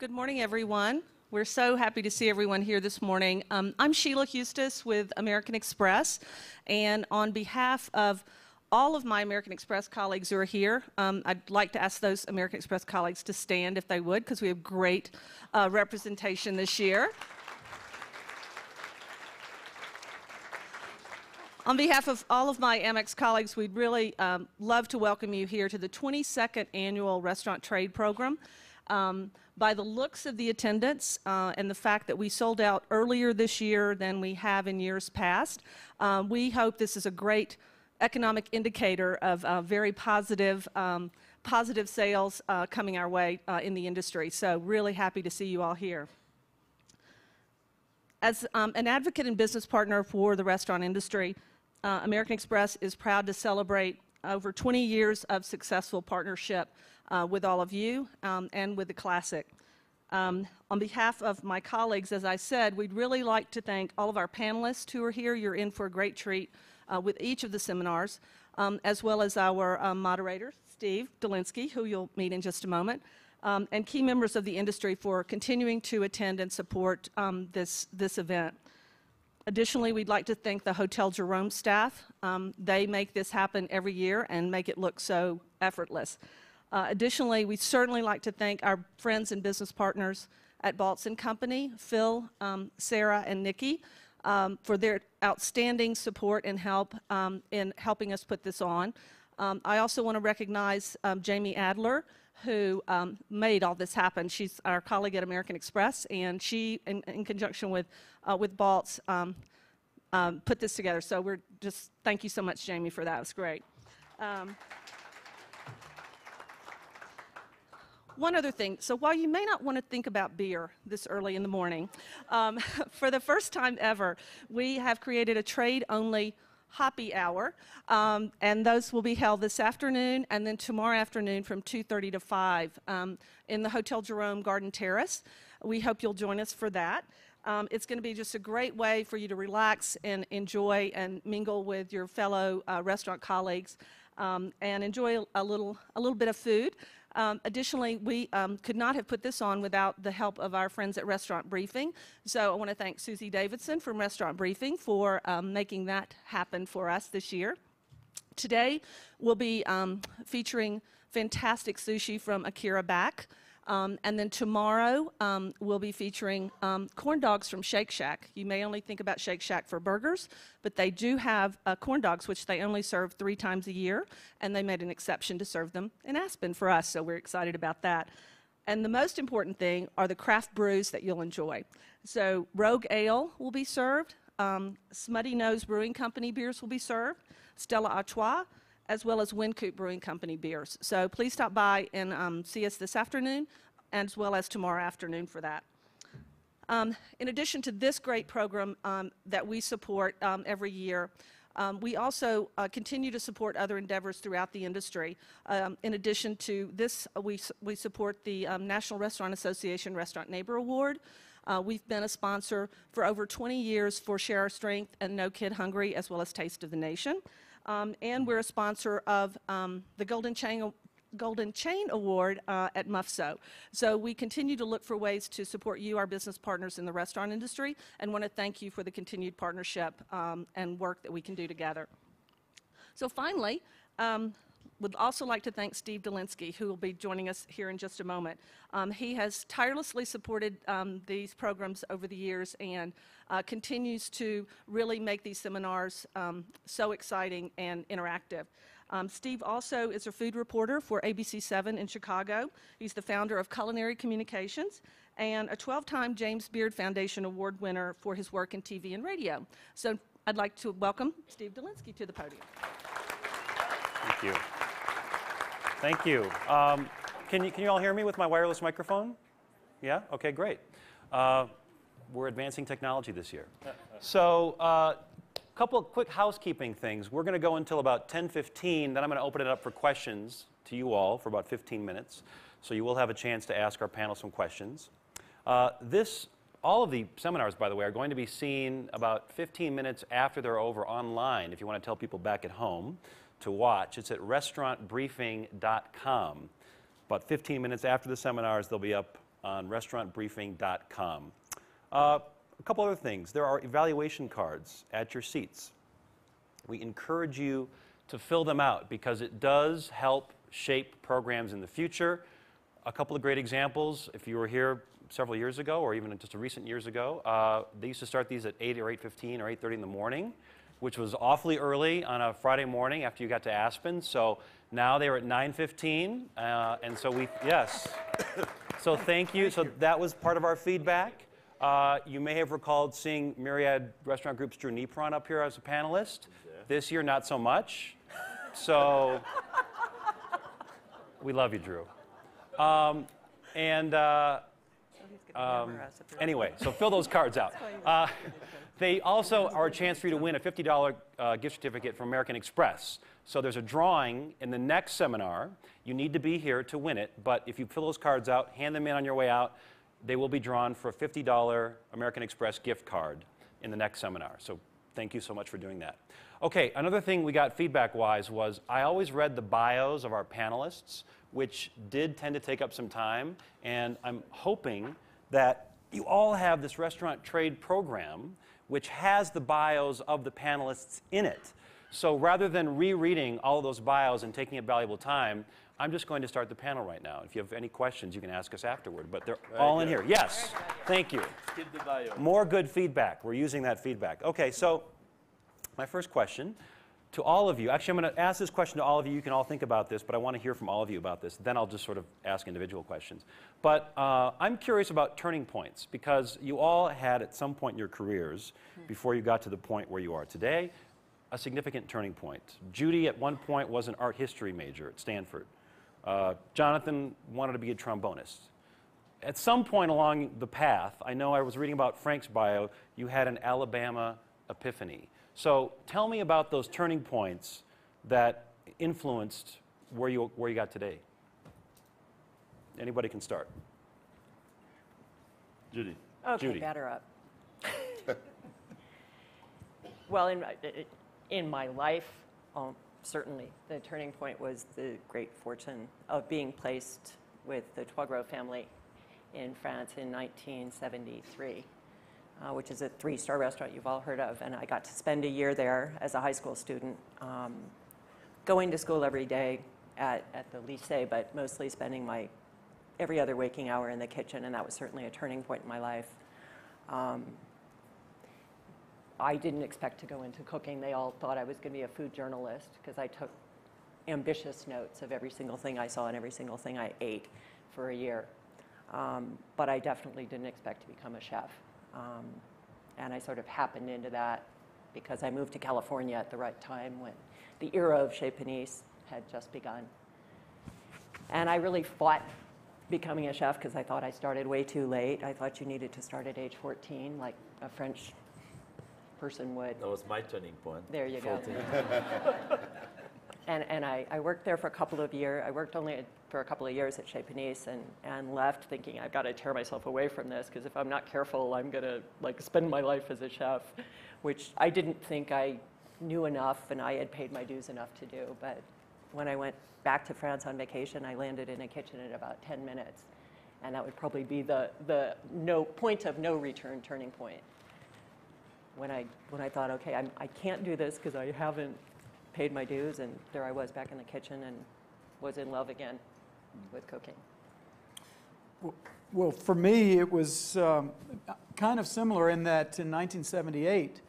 Good morning, everyone. We're so happy to see everyone here this morning. I'm Sheila Hustis with American Express, and on behalf of all of my American Express colleagues who are here, I'd like to ask those American Express colleagues to stand if they would, because we have great representation this year. On behalf of all of my Amex colleagues, we'd really love to welcome you here to the 22nd Annual Restaurant Trade Program. By the looks of the attendance and the fact that we sold out earlier this year than we have in years past, we hope this is a great economic indicator of very positive sales coming our way in the industry. So really happy to see you all here. As an advocate and business partner for the restaurant industry, American Express is proud to celebrate over 20 years of successful partnership with all of you and with the Classic. On behalf of my colleagues, as I said, we'd really like to thank all of our panelists who are here. You're in for a great treat with each of the seminars, as well as our moderator, Steve Dolinsky, who you'll meet in just a moment, and key members of the industry for continuing to attend and support this event. Additionally, we'd like to thank the Hotel Jerome staff. They make this happen every year and make it look so effortless. Additionally, we'd certainly like to thank our friends and business partners at Baltz & Company, Phil, Sarah, and Nikki, for their outstanding support and help in helping us put this on. I also want to recognize Jamie Adler, who made all this happen. She's our colleague at American Express, and she, in conjunction with Baltz, put this together. So we're just, thank you so much, Jamie, for that. It was great. One other thing, so while you may not want to think about beer this early in the morning, for the first time ever, we have created a trade-only happy hour, and those will be held this afternoon and then tomorrow afternoon from 2:30 to 5 in the Hotel Jerome Garden Terrace. We hope you'll join us for that. It's going to be just a great way for you to relax and enjoy and mingle with your fellow restaurant colleagues and enjoy a little bit of food. Additionally, we could not have put this on without the help of our friends at Restaurant Briefing. So I want to thank Susie Davidson from Restaurant Briefing for making that happen for us this year. Today, we'll be featuring fantastic sushi from Akira Back. And then tomorrow, we'll be featuring corn dogs from Shake Shack. You may only think about Shake Shack for burgers, but they do have corn dogs, which they only serve 3 times a year, and they made an exception to serve them in Aspen for us, so we're excited about that. And the most important thing are the craft brews that you'll enjoy. So Rogue Ale will be served, Smutty Nose Brewing Company beers will be served, Stella Artois, as well as Wynkoop Brewing Company beers. So please stop by and see us this afternoon, as well as tomorrow afternoon for that. In addition to this great program that we support every year, we also continue to support other endeavors throughout the industry. In addition to this, we support the National Restaurant Association Restaurant Neighbor Award. We've been a sponsor for over 20 years for Share Our Strength and No Kid Hungry, as well as Taste of the Nation. And we're a sponsor of the Golden Chain Award at MUFSO. So we continue to look for ways to support you, our business partners in the restaurant industry, and want to thank you for the continued partnership and work that we can do together. So finally, would also like to thank Steve Dolinsky, who will be joining us here in just a moment. He has tirelessly supported these programs over the years and continues to really make these seminars so exciting and interactive. Steve also is a food reporter for ABC7 in Chicago. He's the founder of Culinary Communications and a 12-time James Beard Foundation Award winner for his work in TV and radio. So I'd like to welcome Steve Dolinsky to the podium. Thank you. Thank you. Can you all hear me with my wireless microphone? Yeah? Okay, great. We're advancing technology this year. So a couple of quick housekeeping things. We're going to go until about 10:15, then I'm going to open it up for questions to you all for about 15 minutes. So you will have a chance to ask our panel some questions. All of the seminars, by the way, are going to be seen about 15 minutes after they're over online, if you want to tell people back at home to watch. It's at restaurantbriefing.com. About 15 minutes after the seminars, they'll be up on restaurantbriefing.com. A couple other things. There are evaluation cards at your seats. We encourage you to fill them out because it does help shape programs in the future. A couple of great examples, if you were here several years ago or even just recent years ago, they used to start these at 8 or 8:15 or 8:30 in the morning, which was awfully early on a Friday morning after you got to Aspen. So now they're at 9:15, and so yes. So thank you. So that was part of our feedback. You may have recalled seeing Myriad Restaurant Group's Drew Nepron up here as a panelist. This year, not so much. So we love you, Drew. Anyway, so fill those cards out. They also are a chance for you to win a $50 gift certificate from American Express. So there's a drawing in the next seminar. You need to be here to win it, but if you fill those cards out, hand them in on your way out, they will be drawn for a $50 American Express gift card in the next seminar. So thank you so much for doing that. Okay, another thing we got feedback-wise was I always read the bios of our panelists, which did tend to take up some time, and I'm hoping that you all have this restaurant trade program which has the bios of the panelists in it. So rather than rereading all of those bios and taking up valuable time, I'm just going to start the panel right now. If you have any questions, you can ask us afterward, but they're all in here. Yes, thank you. Skip the bio. More good feedback. We're using that feedback. Okay, so my first question to all of you, actually I'm going to ask this question to all of you. You can all think about this, but I want to hear from all of you about this. Then I'll just sort of ask individual questions. But I'm curious about turning points because you all had at some point in your careers, before you got to the point where you are today, a significant turning point. Judy at one point was an art history major at Stanford. Jonathan wanted to be a trombonist. At some point along the path, I know I was reading about Frank's bio, you had an Alabama epiphany. So tell me about those turning points that influenced where you got today. Anybody can start. Judy. Okay, Judy. batter up. Well, in my life, certainly the turning point was the great fortune of being placed with the Trois family in France in 1973, which is a 3-star restaurant you've all heard of. And I got to spend a year there as a high school student, going to school every day at the lycée, but mostly spending my every other waking hour in the kitchen, and that was certainly a turning point in my life. I didn't expect to go into cooking. They all thought I was going to be a food journalist because I took ambitious notes of every single thing I saw and every single thing I ate for a year. But I definitely didn't expect to become a chef. And I sort of happened into that because I moved to California at the right time when the era of Chez Panisse had just begun. And I really fought becoming a chef because I thought I started way too late. I thought you needed to start at age 14, like a French person would. That was my turning point. There you go. And I worked there for a couple of years. I worked only for a couple of years at Chez Panisse and left thinking I've got to tear myself away from this because if I'm not careful, I'm going to spend my life as a chef, which I didn't think I knew enough and I had paid my dues enough to do. But when I went back to France on vacation, I landed in a kitchen in about 10 minutes. And that would probably be the point of no return turning point. When I thought, okay, I can't do this because I haven't paid my dues, and there I was back in the kitchen and was in love again with cooking. Well, for me, it was kind of similar in that in 1978,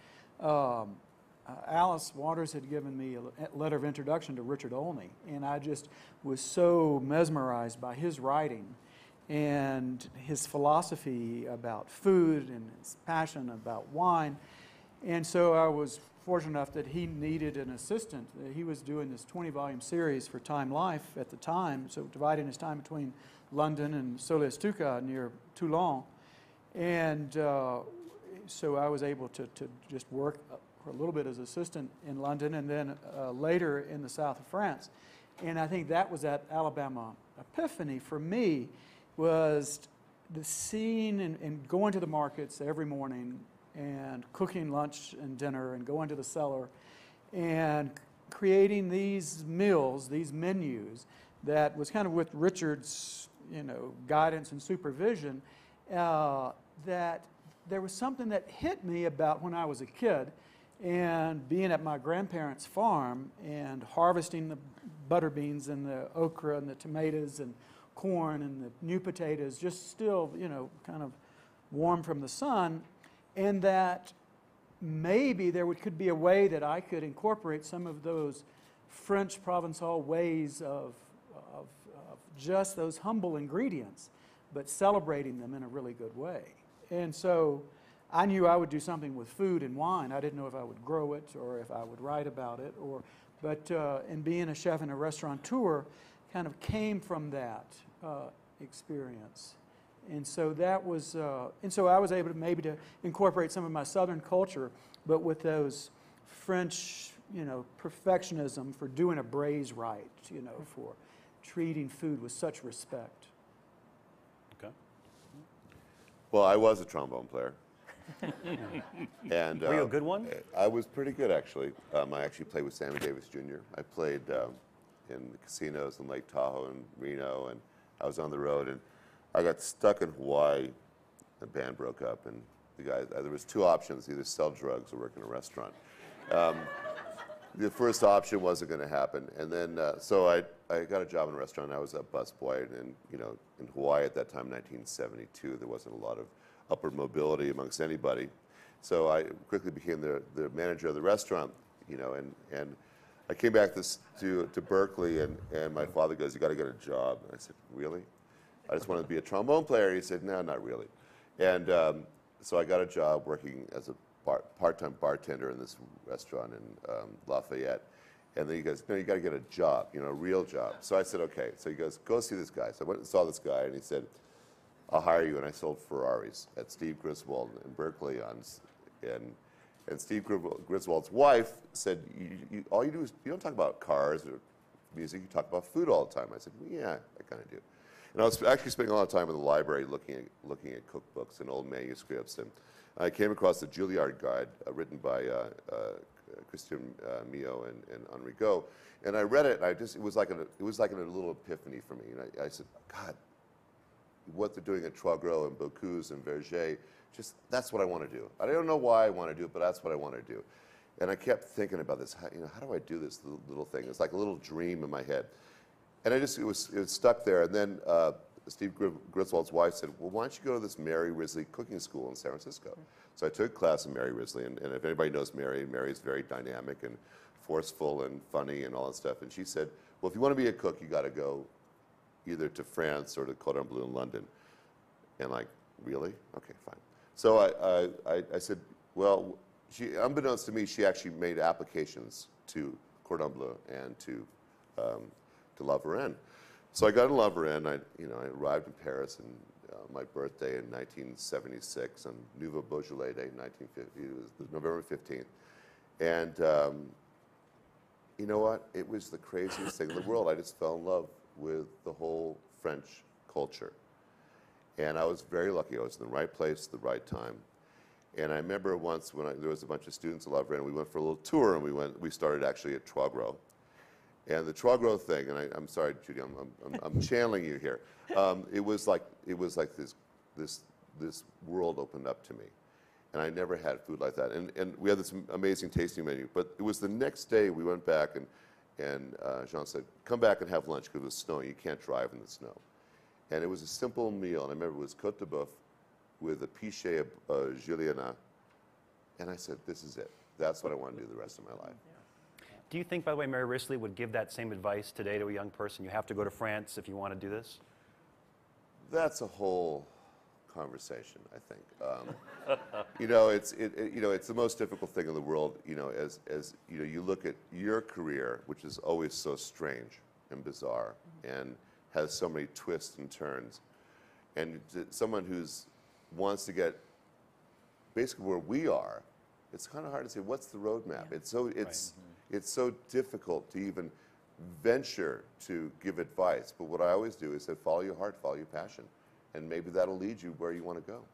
Alice Waters had given me a letter of introduction to Richard Olney, and I just was so mesmerized by his writing and his philosophy about food and his passion about wine. And so I was fortunate enough that he needed an assistant. He was doing this 20-volume series for Time Life at the time, so dividing his time between London and Soleil-Stuca near Toulon. And so I was able to just work for a little bit as assistant in London and then later in the south of France. And I think that was that Alabama epiphany for me, was the scene and going to the markets every morning and cooking lunch and dinner and going to the cellar and creating these meals, these menus that was kind of with Richard's guidance and supervision, that there was something that hit me about when I was a kid and being at my grandparents' farm and harvesting the butter beans and the okra and the tomatoes and corn and the new potatoes, just still, kind of warm from the sun, and that maybe there could be a way that I could incorporate some of those French Provençal ways of just those humble ingredients, but celebrating them in a really good way. And so I knew I would do something with food and wine. I didn't know if I would grow it or if I would write about it, but being a chef and a restaurateur kind of came from that experience. And so that was, and so I was able to maybe to incorporate some of my Southern culture, but with those French, perfectionism for doing a braise right, for treating food with such respect. Okay. Well, I was a trombone player. And were you a good one? I was pretty good, actually. I actually played with Sammy Davis Jr. I played in the casinos in Lake Tahoe and Reno, and I was on the road, and I got stuck in Hawaii. The band broke up, and the guys, there was two options: either sell drugs or work in a restaurant. The first option wasn't going to happen, and then so I got a job in a restaurant. I was a busboy, and in Hawaii at that time, 1972, there wasn't a lot of upward mobility amongst anybody. So I quickly became the manager of the restaurant, and I came back to Berkeley, and my father goes, "You got to get a job." And I said, "Really? I just wanted to be a trombone player." He said, "No, not really." And so I got a job working as a part-time bartender in this restaurant in Lafayette. And then he goes, "No, you got to get a job, a real job." So I said, "Okay." So he goes, "Go see this guy." So I went and saw this guy, and he said, "I'll hire you." And I sold Ferraris at Steve Griswold in Berkeley and Steve Griswold's wife said, all you do is, you don't talk about cars or music, you talk about food all the time. I said, "Well, yeah, I kind of do." And I was actually spending a lot of time in the library looking at cookbooks and old manuscripts. And I came across the Juilliard Guide written by Christian Mio and Henri Go. And I read it, and it was like a little epiphany for me. And I said, God, what they're doing at Trois Gros and Bocuse and Verger, that's what I want to do. I don't know why I want to do it, but that's what I want to do. And I kept thinking about this. How do I do this little thing? It's like a little dream in my head. And it was stuck there. And then Steve Griswold's wife said, "Well, why don't you go to this Mary Risley cooking school in San Francisco?" So I took a class in Mary Risley. And if anybody knows Mary is very dynamic and forceful and funny and all that stuff. And she said, "Well, if you want to be a cook, you got to go either to France or to Cordon Bleu in London." And like, really? Okay, fine. So I said, well, unbeknownst to me, she actually made applications to Cordon Bleu and to La Varenne. So I got to La Varenne. I arrived in Paris on my birthday in 1976 on Nouveau Beaujolais Day, 1950. It was November 15th. And you know what? It was the craziest thing in the world. I just fell in love with the whole French culture. And I was very lucky. I was in the right place at the right time. And I remember once when there was a bunch of students at La Varenne, we went for a little tour, and we started actually at Trois Gros. And the Trois Gros thing, and I'm sorry, Judy, I'm channeling you here. It was like this world opened up to me, and I never had food like that. And we had this amazing tasting menu. But it was the next day we went back, and Jean said, "Come back and have lunch because it was snowing. You can't drive in the snow." And it was a simple meal, and I remember it was côte de boeuf with a pichet of julienne. And I said, "This is it. That's what I want to do the rest of my life." Do you think, by the way, Mary Risley would give that same advice today to a young person? You have to go to France if you want to do this? That's a whole conversation, I think. It's the most difficult thing in the world. As you look at your career, which is always so strange and bizarre, and has so many twists and turns, and someone who's wants to get basically where we are. It's kind of hard to say what's the roadmap. Yeah. It's so difficult to even venture to give advice. But what I always do is say, follow your heart, follow your passion, and maybe that'll lead you where you want to go.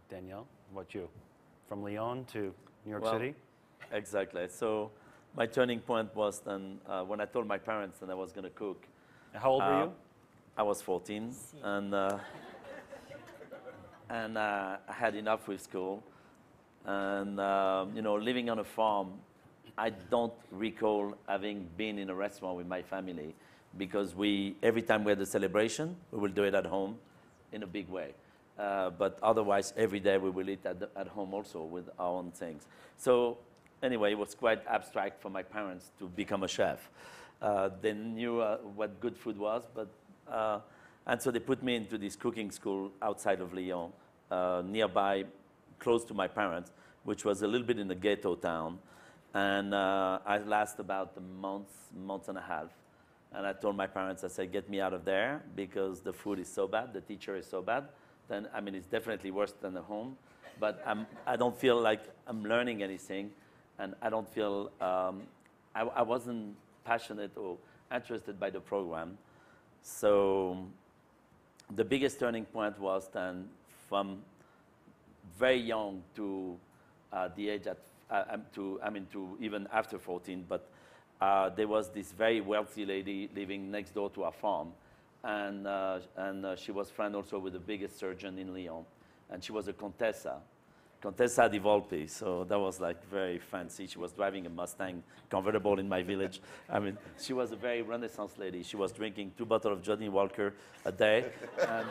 Danielle, what about you? From Lyon to New York City? Exactly. So my turning point was then when I told my parents that I was going to cook. How old were you? I was 14, and I had enough with school. And you know, living on a farm, I don't recall having been in a restaurant with my family, because every time we had a celebration, we will do it at home in a big way. But otherwise, every day we will eat at home also with our own things. So anyway, it was quite abstract for my parents to become a chef. They knew what good food was, but and so they put me into this cooking school outside of Lyon, nearby, close to my parents, which was a little bit in a ghetto town. And I lasted about a month and a half. And I told my parents, I said, get me out of there, because the food is so bad, the teacher is so bad. Then, I mean, it's definitely worse than the home. But I don't feel like I'm learning anything. And I don't feel, I wasn't passionate or interested by the program. So the biggest turning point was then from very young to the age to even after 14, but there was this very wealthy lady living next door to our farm, and she was friend also with the biggest surgeon in Lyon, and she was a Contessa di Volpe, so that was like very fancy. She was driving a Mustang convertible in my village. I mean, she was a very Renaissance lady. She was drinking 2 bottles of Johnny Walker a day, and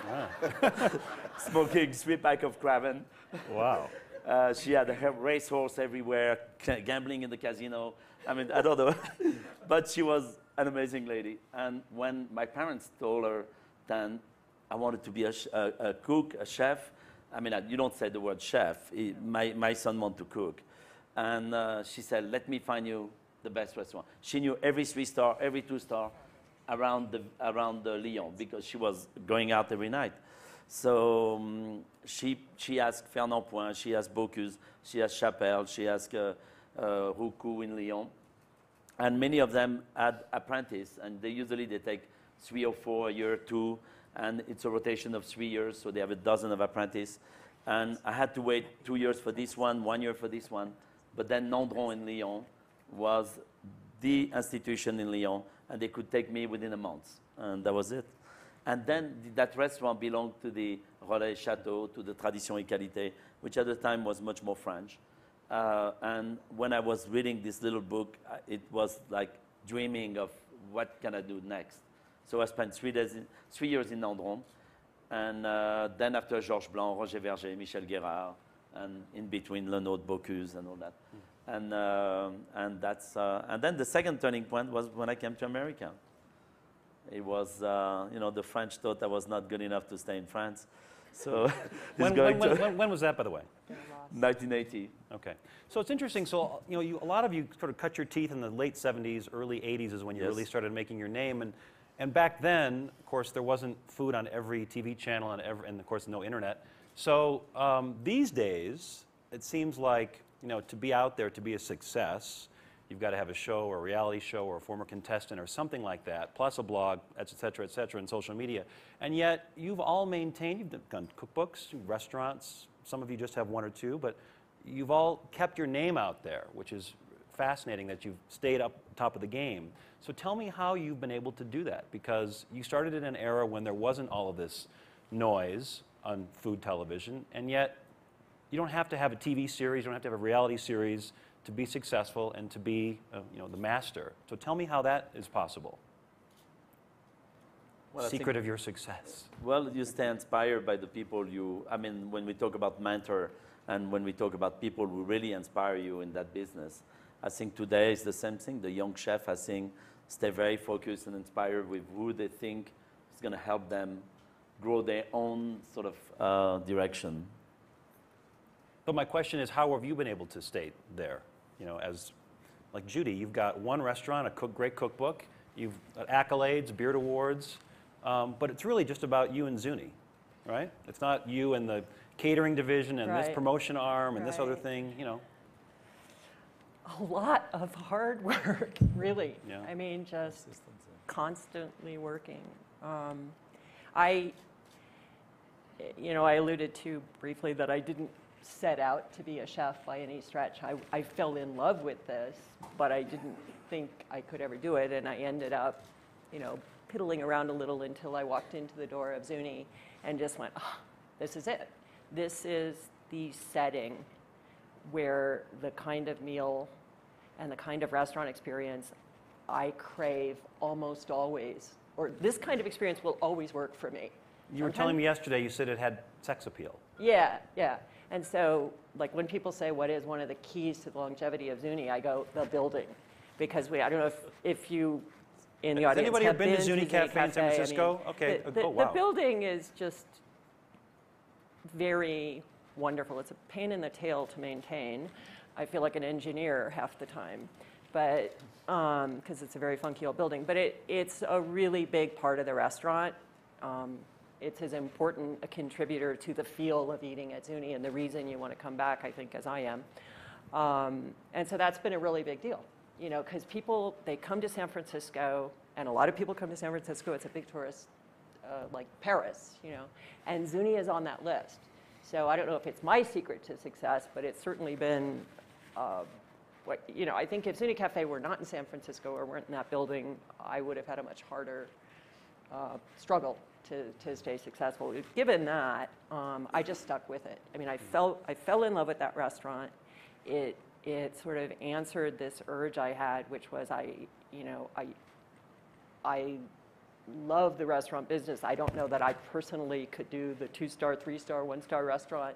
smoking 3 packs of Craven. Wow. She had a racehorse everywhere, gambling in the casino. I mean, I don't know. But she was an amazing lady. And when my parents told her then I wanted to be a cook, a chef, I mean, you don't say the word chef. My son wanted to cook. And she said, let me find you the best restaurant. She knew every 3-star, every 2-star around the Lyon, because she was going out every night. So she asked Fernand Point, she asked Bocuse, she asked Chapelle, she asked Roucou in Lyon. And many of them had apprentices, and they take 3 or 4 a year, 2, and it's a rotation of 3 years, so they have a dozen of apprentices. And I had to wait 2 years for this one, 1 year for this one. But then Nandron in Lyon was the institution in Lyon, and they could take me within a month, and that was it. And then that restaurant belonged to the Relais Chateau, to the Tradition et Qualité, which at the time was much more French. And when I was reading this little book, it was like dreaming of what can I do next. So I spent 3 years in Nandron, and then after Georges Blanc, Roger Verger, Michel Guérard, and in between Lenôtre, Bocuse, and all that. And then the second turning point was when I came to America. It was, the French thought I was not good enough to stay in France. So when was that, by the way? 1980. Okay. So it's interesting. So, a lot of you sort of cut your teeth in the late 70s, early 80s is when you really started making your name. And back then, of course, there wasn't food on every TV channel and of course, no internet. So these days, it seems like, to be out there, to be a success, you've got to have a show or a reality show or a former contestant or something like that, plus a blog, et cetera, and social media. And yet, you've all maintained, you've done cookbooks, restaurants, some of you just have 1 or 2, but you've all kept your name out there, which is fascinating that you've stayed up top of the game. So tell me how you've been able to do that, because you started in an era when there wasn't all of this noise on food television, and yet you don't have to have a TV series, you don't have to have a reality series to be successful and to be, the master. So tell me how that is possible. Well, secret of your success. Well, you stay inspired by the people when we talk about mentor and when we talk about people who really inspire you in that business, I think today is the same thing. The young chef, I think, stay very focused and inspired with who they think is going to help them grow their own sort of direction. But my question is, how have you been able to stay there? As like Judy, you've got 1 restaurant, a great cookbook, you've got accolades, Beard Awards, but it's really just about you and Zuni, right? It's not you and the catering division and this promotion arm and this other thing, A lot of hard work, really. Yeah. I mean, just constantly working. I alluded to briefly that I didn't set out to be a chef by any stretch. I fell in love with this, but I didn't think I could ever do it, and I ended up, piddling around a little until I walked into the door of Zuni and just went, oh, this is it. This is the setting where the kind of meal and the kind of restaurant experience I crave almost always, or this kind of experience will always work for me. You were telling me yesterday, you said it had sex appeal. Yeah, yeah. And so, like, when people say what is one of the keys to the longevity of Zuni, I go, the building. Because I don't know if you in the audience anybody have been to Zuni Cafe in San Francisco? I mean, Okay, the, oh, wow. the building is just very wonderful. It's a pain in the tail to maintain. I feel like an engineer half the time, but because it's a very funky old building. But it's a really big part of the restaurant. It's as important a contributor to the feel of eating at Zuni and the reason you want to come back, I think, as I am. And so that's been a really big deal, you know, because people, they come to San Francisco, and a lot of people come to San Francisco. It's a big tourist, like Paris, you know, and Zuni is on that list. So I don't know if it's my secret to success, but it's certainly been, you know, I think if Zuni Cafe were not in San Francisco or weren't in that building, I would have had a much harder struggle to stay successful. Given that, I just stuck with it. I mean, I fell in love with that restaurant. It sort of answered this urge I had, which was I love the restaurant business. I don't know that I personally could do the 2-star, 3-star, 1-star restaurant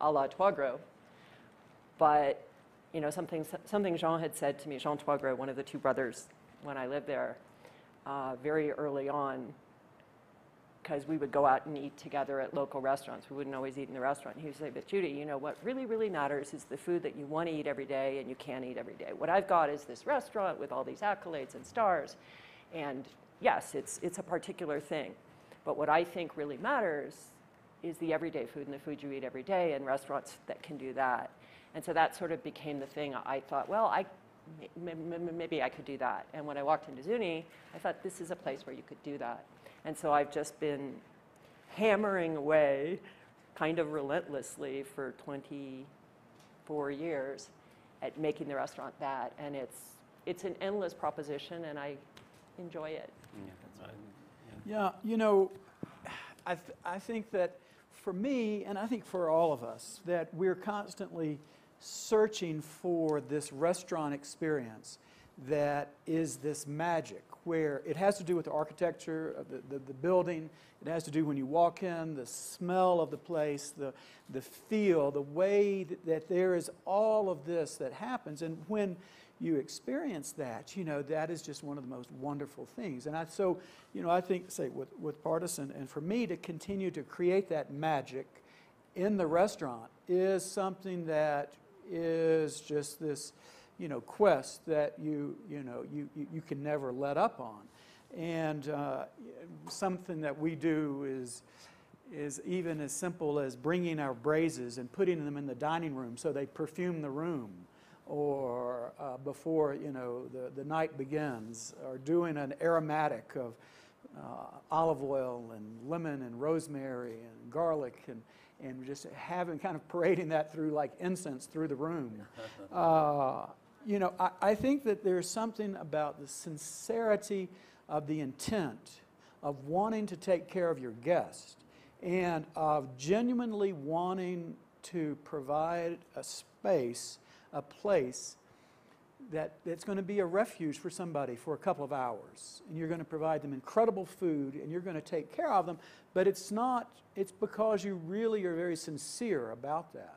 a la Toigro. But, you know, something Jean had said to me, Jean Toigro, one of the two brothers when I lived there, very early on, because we would go out and eat together at local restaurants. We wouldn't always eat in the restaurant. He would say, but Judy, you know, what really, really matters is the food that you want to eat every day and you can't eat every day. What I've got is this restaurant with all these accolades and stars. And yes, it's a particular thing. But what I think really matters is the everyday food and the food you eat every day, and restaurants that can do that. And so that sort of became the thing. I thought, well, maybe I could do that. And when I walked into Zuni, I thought this is a place where you could do that. And so I've just been hammering away kind of relentlessly for 24 years at making the restaurant that. And it's an endless proposition, and I enjoy it. Yeah, you know, I think that for me, and I think for all of us, that we're constantly searching for this restaurant experience that is this magic, where it has to do with the architecture of the building, it has to do when you walk in, the smell of the place, the feel, the way that there is all of this that happens. And when you experience that, you know, that is just one of the most wonderful things. And so, you know, I think, say, with Partisan, and for me to continue to create that magic in the restaurant is something that is just this, you know, quest that you can never let up on. And something that we do is even as simple as bringing our braises and putting them in the dining room so they perfume the room, or before, you know, the night begins, or doing an aromatic of olive oil and lemon and rosemary and garlic, and just having, kind of parading that through like incense through the room. You know, I think that there's something about the sincerity of the intent of wanting to take care of your guest and of genuinely wanting to provide a space, a place that's going to be a refuge for somebody for a couple of hours. And you're going to provide them incredible food, and you're going to take care of them, but it's because you really are very sincere about that.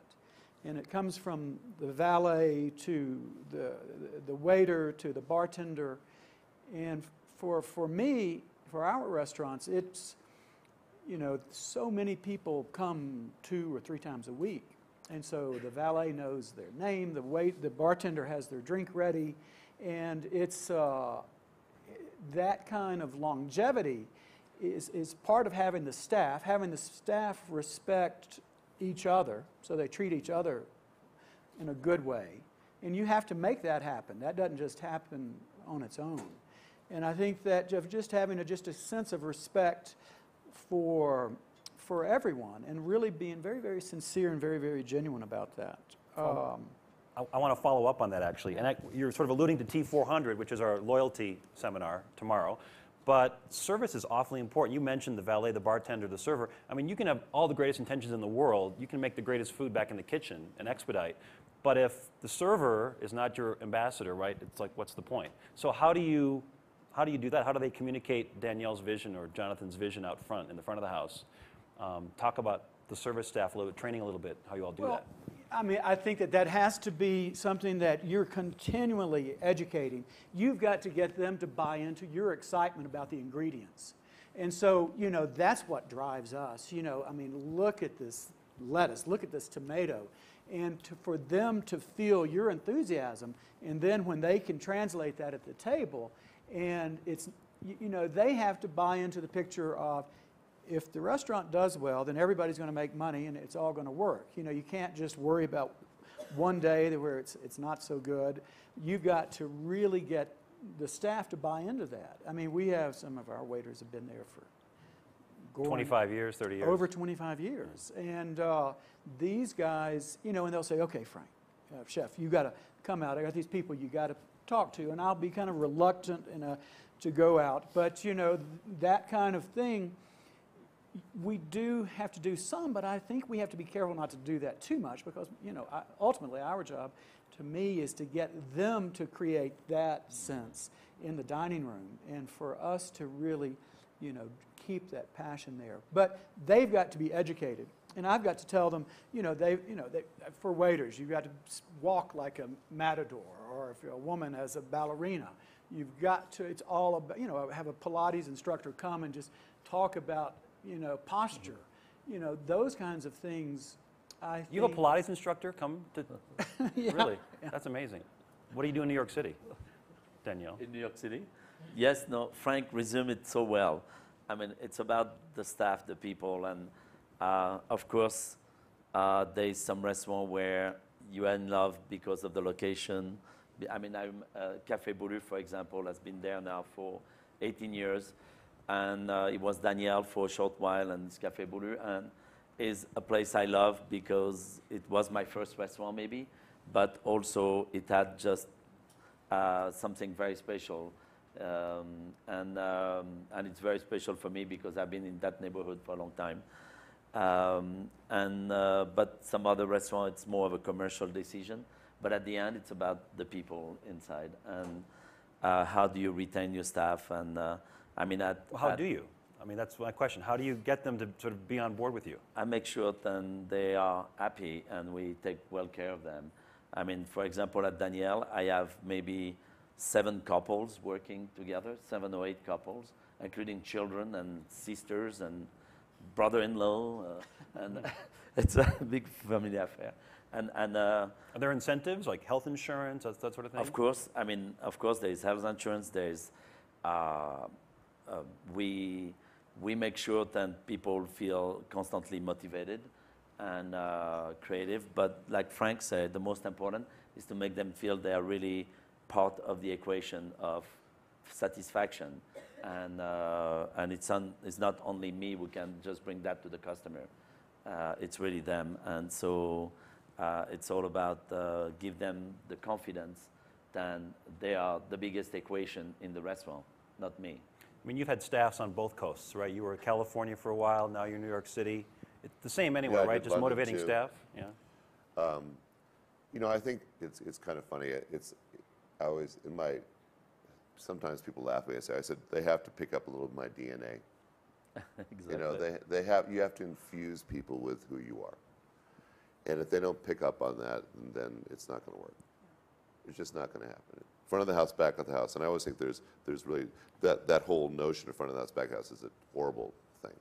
And it comes from the valet to the waiter to the bartender. And for me, for our restaurants, it's, you know, so many people come 2 or 3 times a week. And so the valet knows their name, the bartender has their drink ready, and it's that kind of longevity is part of having the staff respect each other, so they treat each other in a good way. And you have to make that happen. That doesn't just happen on its own. And I think that just having just a sense of respect for everyone, and really being very, very sincere and very, very genuine about that. I want to follow up on that, actually. And you're sort of alluding to T400, which is our loyalty seminar tomorrow. But service is awfully important. You mentioned the valet, the bartender, the server. I mean, you can have all the greatest intentions in the world. You can make the greatest food back in the kitchen and expedite. But if the server is not your ambassador, right, it's like, what's the point? So how do you do that? How do they communicate Danielle's vision or Jonathan's vision out front, in the front of the house? Talk about the service staff a little bit, training a little bit, how you all do that. I mean, I think that has to be something that you're continually educating. You've got to get them to buy into your excitement about the ingredients. And so, you know, that's what drives us. You know, I mean, look at this lettuce, look at this tomato. And for them to feel your enthusiasm, and then when they can translate that at the table, and it's, you know, they have to buy into the picture of, if the restaurant does well, then everybody's going to make money and it's all going to work. You know, you can't just worry about one day where it's not so good. You've got to really get the staff to buy into that. I mean, we have some of our waiters have been there for 25 years, 30 years? Over 25 years. And these guys, you know, and they'll say, okay, Frank, chef, you got to come out. I got these people you got to talk to. And I'll be kind of reluctant to go out. But, you know, that kind of thing, we do have to do some, but I think we have to be careful not to do that too much because, you know, ultimately our job, to me, is to get them to create that sense in the dining room and for us to really, you know, keep that passion there. But they've got to be educated, and I've got to tell them, you know, for waiters, you've got to walk like a matador, or if you're a woman as a ballerina, you've got to, it's all about, you know, have a Pilates instructor come and just talk about, you know, posture, you know, those kinds of things. You have a Pilates instructor come to, yeah, really? Yeah. That's amazing. What do you do in New York City, Danielle? In New York City? Yes, no, Frank resumed it so well. I mean, it's about the staff, the people, and of course, there is some restaurant where you are in love because of the location. I mean, Café Boulud, for example, has been there now for 18 years. And it was Danielle for a short while, and it's Café Boulud, and is a place I love because it was my first restaurant maybe, but also it had just something very special. And it's very special for me because I've been in that neighborhood for a long time. But some other restaurants, it's more of a commercial decision. But at the end, it's about the people inside and how do you retain your staff. And I mean, how do you? I mean, that's my question. How do you get them to sort of be on board with you? I make sure that they are happy and we take well care of them. I mean, for example, at Danielle, I have maybe 7 couples working together, 7 or 8 couples, including children and sisters and brother-in-law, and it's a big family affair. Are there incentives like health insurance, that sort of thing? Of course. I mean, of course, there is health insurance. There is. We make sure that people feel constantly motivated and creative. But like Frank said, the most important is to make them feel they are really part of the equation of satisfaction. And it's not only me who can just bring that to the customer. It's really them. And so it's all about give them the confidence that they are the biggest equation in the restaurant, not me. I mean, you've had staffs on both coasts, right? You were in California for a while, now you're in New York City. It's the same anywhere, Yeah, right? Just London motivating too. staff? Yeah. You know, I think it's kind of funny. I always, sometimes people laugh at me. I said, they have to pick up a little of my DNA. Exactly. You know, you have to infuse people with who you are. And if they don't pick up on that, then it's not going to work. It's just not going to happen. Front of the house, back of the house. And I always think there's really, that whole notion of front of the house, back of the house is a horrible thing.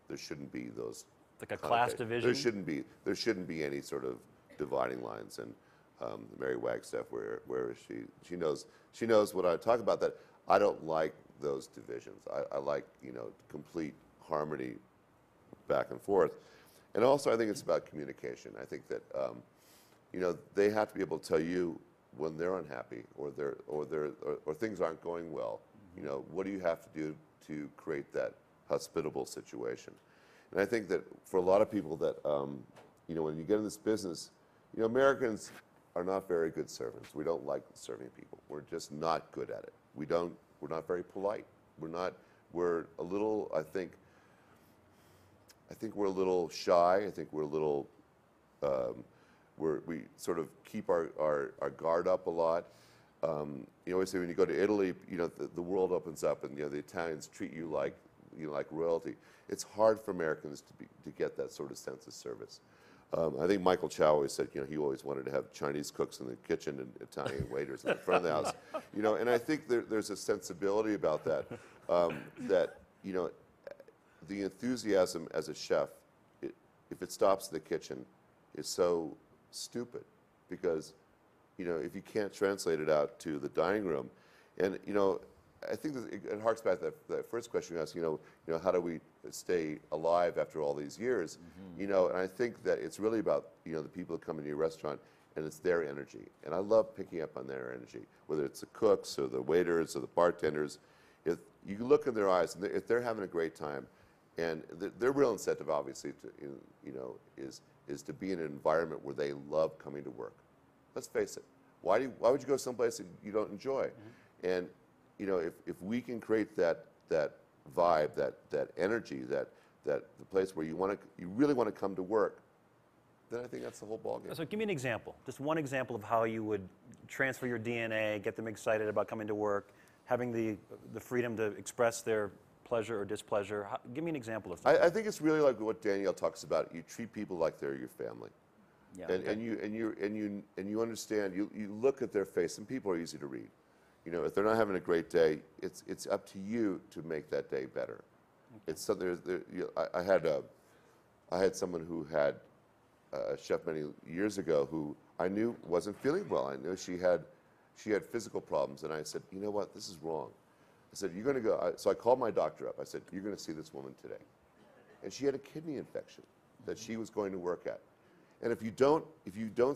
There shouldn't be those. Like a class division? There shouldn't be any sort of dividing lines. And Mary Wagstaff, where is she? She knows what I talk about, that I don't like those divisions. I like, you know, complete harmony back and forth. And also I think it's about communication. I think that, you know, they have to be able to tell you when they're unhappy or things aren't going well. You know, what do you have to do to create that hospitable situation? And I think that for a lot of people that, you know, when you get in this business, you know, Americans are not very good servants. We don't like serving people. We're just not good at it. We're not very polite. We're we're a little, I think we're a little shy. I think we're a little, we sort of keep our guard up a lot. You always say when you go to Italy, you know, the world opens up, and you know the Italians treat you like royalty. It's hard for Americans to get that sort of sense of service. I think Michael Chow always said, you know, he always wanted to have Chinese cooks in the kitchen and Italian waiters in the front of the house. You know, and I think there's a sensibility about that, that, you know, the enthusiasm as a chef, if it stops in the kitchen, is so stupid, because, you know, if you can't translate it out to the dining room, and, you know, I think it harks back to that first question you asked, you know, how do we stay alive after all these years? You know, and I think that it's really about, you know, the people that come into your restaurant, and it's their energy. And I love picking up on their energy, whether it's the cooks or the waiters or the bartenders. If you look in their eyes, and if they're having a great time, and their real incentive, obviously, you know, is to be in an environment where they love coming to work. Let's face it. Why would you go someplace that you don't enjoy? And you know, if we can create that vibe, that energy, that the place where you really want to come to work, then I think that's the whole ballgame. So give me an example, just one example of how you would transfer your DNA, get them excited about coming to work, having the freedom to express their pleasure or displeasure. Give me an example of something. I think it's really like what Danielle talks about. You treat people like they're your family. Yeah. And you understand, you look at their face, and people are easy to read. You know, if they're not having a great day, it's up to you to make that day better. Okay. It's something. I had someone who had a chef many years ago who I knew wasn't feeling well. I knew she had physical problems, and I said, you know what, this is wrong. I said, you're going to go. So I called my doctor up. I said, you're going to see this woman today, and she had a kidney infection that she was going to work at. And if you don't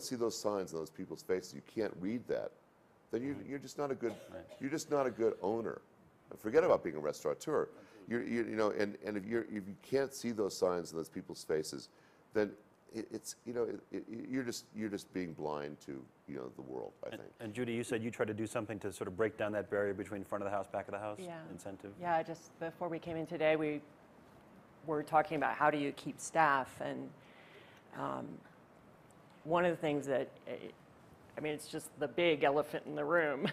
see those signs on those people's faces, you can't read that, then you're just not a good owner. And forget about being a restaurateur. You know, and if you can't see those signs in those people's faces, then you're just being blind to, you know, the world, I think. And Judy, you said you tried to do something to sort of break down that barrier between front of the house, back of the house incentive. Yeah, just before we came in today, we were talking about how do you keep staff, and one of the things that, I mean, it's just the big elephant in the room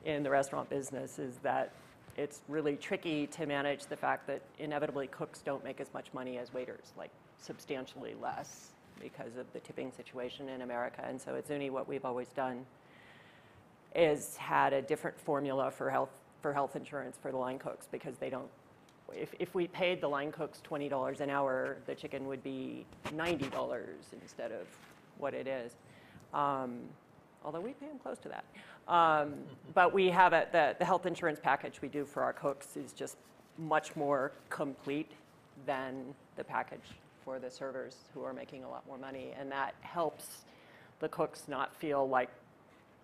in the restaurant business, is that it's really tricky to manage the fact that inevitably cooks don't make as much money as waiters, like substantially less, because of the tipping situation in America. And so at Zuni, what we've always done is had a different formula for health insurance for the line cooks, because they don't, if we paid the line cooks $20 an hour, the chicken would be $90 instead of what it is. Although we pay them close to that. But we have the health insurance package we do for our cooks is just much more complete than the package for the servers, who are making a lot more money. And that helps the cooks not feel like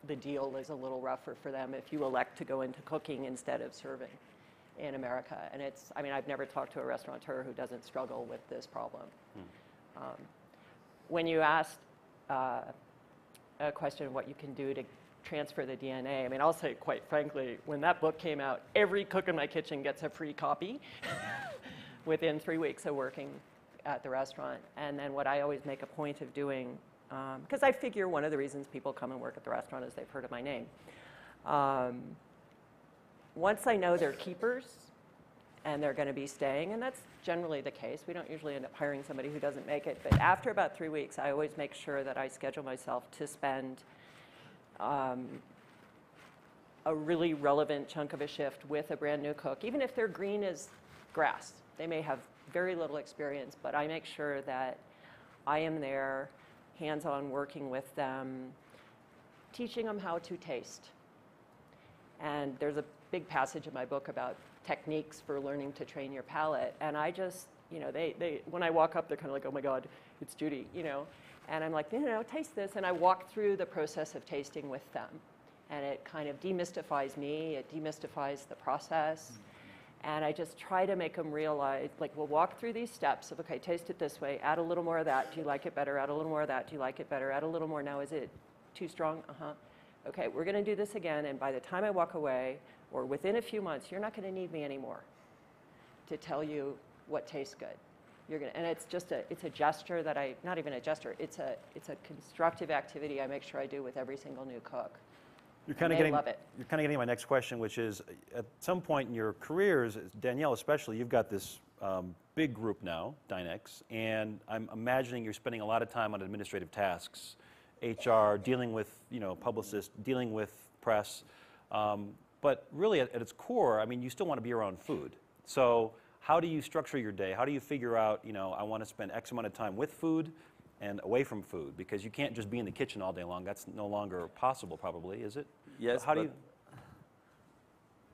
the deal is a little rougher for them if you elect to go into cooking instead of serving in America. And it's, I mean, I've never talked to a restaurateur who doesn't struggle with this problem. When you asked a question of what you can do to transfer the DNA, I mean, I'll say quite frankly, when that book came out, every cook in my kitchen gets a free copy within 3 weeks of working at the restaurant. And then what I always make a point of doing, because I figure one of the reasons people come and work at the restaurant is they've heard of my name. Once I know they're keepers and they're going to be staying, and that's generally the case. We don't usually end up hiring somebody who doesn't make it. But after about 3 weeks, I always make sure that I schedule myself to spend a really relevant chunk of a shift with a brand new cook, even if they're green as grass. They may have very little experience, but I make sure that I am there, hands-on, working with them, teaching them how to taste. And there's a big passage in my book about techniques for learning to train your palate. And I just, you know, they when I walk up, they're kind of like, oh my God, it's Judy, you know. And I'm like, you know, taste this. And I walk through the process of tasting with them. And it kind of demystifies me, it demystifies the process. And I just try to make them realize, like, we'll walk through these steps of, okay, taste it this way, add a little more of that, do you like it better? Add a little more of that, do you like it better? Add a little more, now is it too strong? Okay, we're gonna do this again, and by the time I walk away, or within a few months, you're not gonna need me anymore. to tell you what tastes good. And it's just it's a gesture that not even a gesture, it's a constructive activity I make sure I do with every single new cook. You're kind of getting my next question, which is, at some point in your careers, Danielle especially, you've got this big group now, Dynex, and I'm imagining you're spending a lot of time on administrative tasks, HR, dealing with publicists, dealing with press, but really at its core, I mean, you still want to be around food. So how do you structure your day? How do you figure out, I want to spend X amount of time with food and away from food? Because you can't just be in the kitchen all day long. That's no longer possible, probably, is it? Yes, how do you?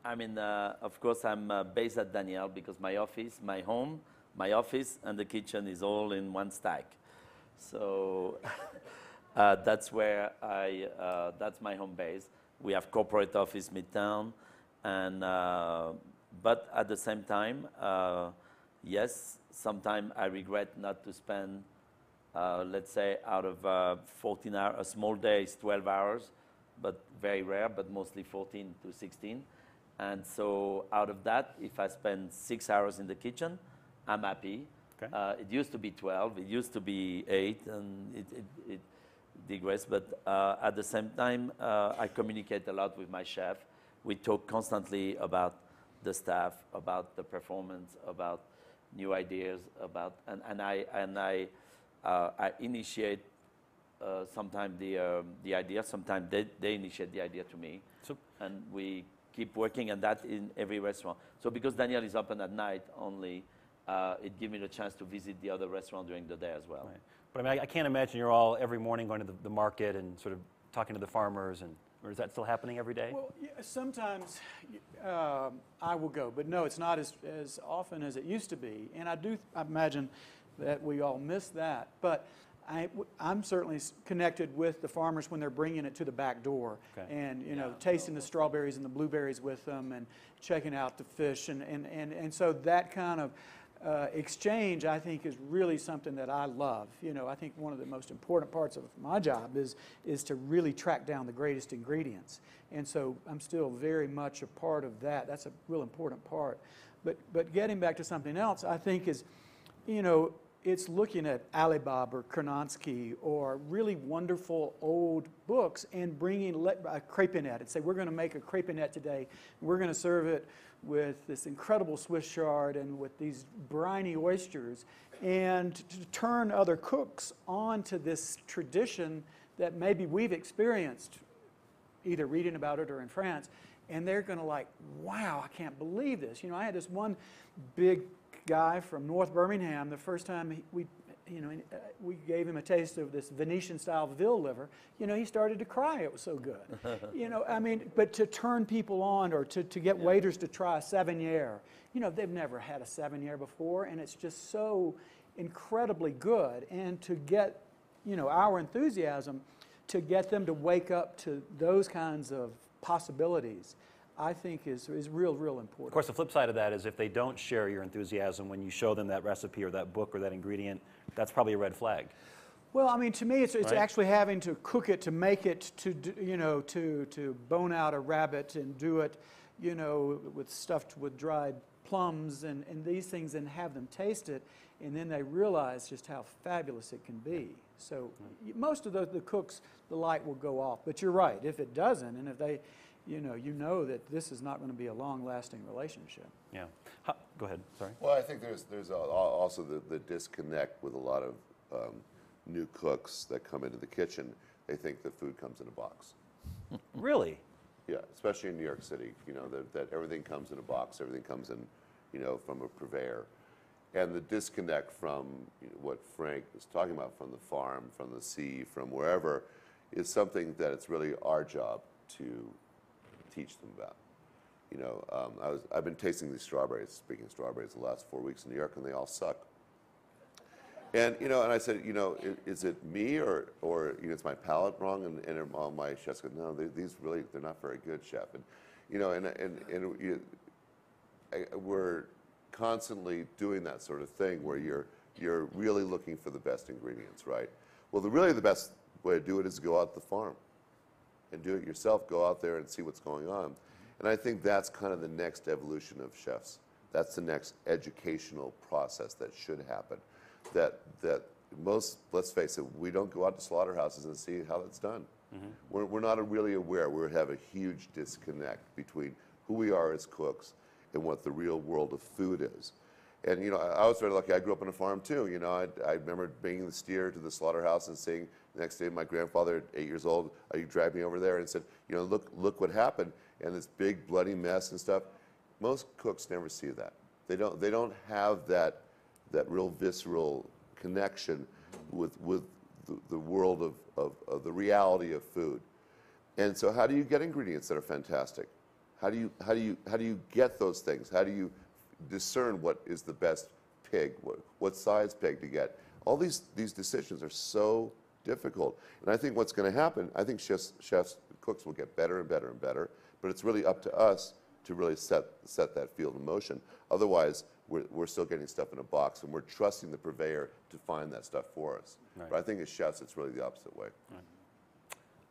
I mean, of course, I'm based at Danielle because my office, my home, my office, and the kitchen is all in one stack. So that's where that's my home base. We have corporate office midtown, and but at the same time, yes, sometimes I regret not to spend, let's say, out of 14 hours, a small day is 12 hours, but very rare, but mostly 14 to 16. And so out of that, if I spend 6 hours in the kitchen, I'm happy. Okay. It used to be 12, it used to be 8, and it digressed. But at the same time, I communicate a lot with my chef. We talk constantly about the staff, about the performance, about new ideas, and I initiate sometimes the idea. Sometimes they initiate the idea to me, and we keep working on that in every restaurant. So because Danielle is open at night only, it gives me the chance to visit the other restaurant during the day as well. Right. But I mean, I can't imagine you're all every morning going to the market and sort of talking to the farmers, or is that still happening every day? Well, yeah, sometimes I will go, but no, it's not as often as it used to be. And I imagine that we all miss that. But I'm certainly connected with the farmers when they're bringing it to the back door, okay. and tasting the strawberries and the blueberries with them, and checking out the fish, and so that kind of exchange, I think, is really something that I love. I think one of the most important parts of my job is to really track down the greatest ingredients, and so I'm still very much a part of that. That's a real important part. But getting back to something else, I think is, it's looking at Alibaba or Kornonsky or really wonderful old books and bringing a crepinette and say, we're going to make a crepinette today. We're going to serve it with this incredible Swiss chard and with these briny oysters, and to turn other cooks onto this tradition that maybe we've experienced, either reading about it or in France, and they're going to like, wow, I can't believe this. I had this one big guy from North Birmingham. The first time we gave him a taste of this Venetian-style veal liver, he started to cry. It was so good. But to turn people on, or to get waiters to try a Savinier, they've never had a Savinier before, and it's just so incredibly good. And to get, our enthusiasm, to get them to wake up to those kinds of possibilities, I think is real important. Of course, the flip side of that is if they don't share your enthusiasm when you show them that recipe or that book or that ingredient, that's probably a red flag. Well, to me, it's right? actually having to cook it, to make it, to bone out a rabbit and do it, with stuffed with dried plums and these things, and have them taste it, and then they realize just how fabulous it can be. So most of the cooks, the light will go off. But you're right, if it doesn't, and if they, you know that this is not going to be a long-lasting relationship. Yeah. Go ahead. Sorry. Well, I think there's also the disconnect with a lot of new cooks that come into the kitchen. They think that food comes in a box. Really? Yeah, especially in New York City. That everything comes in a box. Everything comes in, from a purveyor. And the disconnect from what Frank was talking about, from the farm, from the sea, from wherever, is something that it's really our job to teach them about. I've been tasting these strawberries, speaking of strawberries, the last 4 weeks in New York, and they all suck. And and I said, is it me or it's my palate wrong? And all my chefs go, no, they're not very good, chef. And we're constantly doing that sort of thing where you're really looking for the best ingredients, right? Well, the best way to do it is to go out to the farm and do it yourself. Go out there and see what's going on. And I think that's kind of the next evolution of chefs That's the next educational process that should happen. That most, let's face it, we don't go out to slaughterhouses and see how it's done. We're not really aware. We have a huge disconnect between who we are as cooks and what the real world of food is. And you know, I was very lucky. I grew up on a farm too. You know, I remember bringing the steer to the slaughterhouse and seeing the next day my grandfather, at 8 years old, he dragged me over there and said, you know, look what happened, and this big bloody mess and stuff. Most cooks never see that. They don't have that real visceral connection with the world of the reality of food. And so, how do you get ingredients that are fantastic? How do you get those things? How do you discern what is the best pig, what size pig to get? All these decisions are so difficult. And I think what's going to happen, I think chefs, cooks will get better and better and better, but it's really up to us to really set that field in motion. Otherwise, we're still getting stuff in a box, and we're trusting the purveyor to find that stuff for us. Right. But I think as chefs, it's really the opposite way.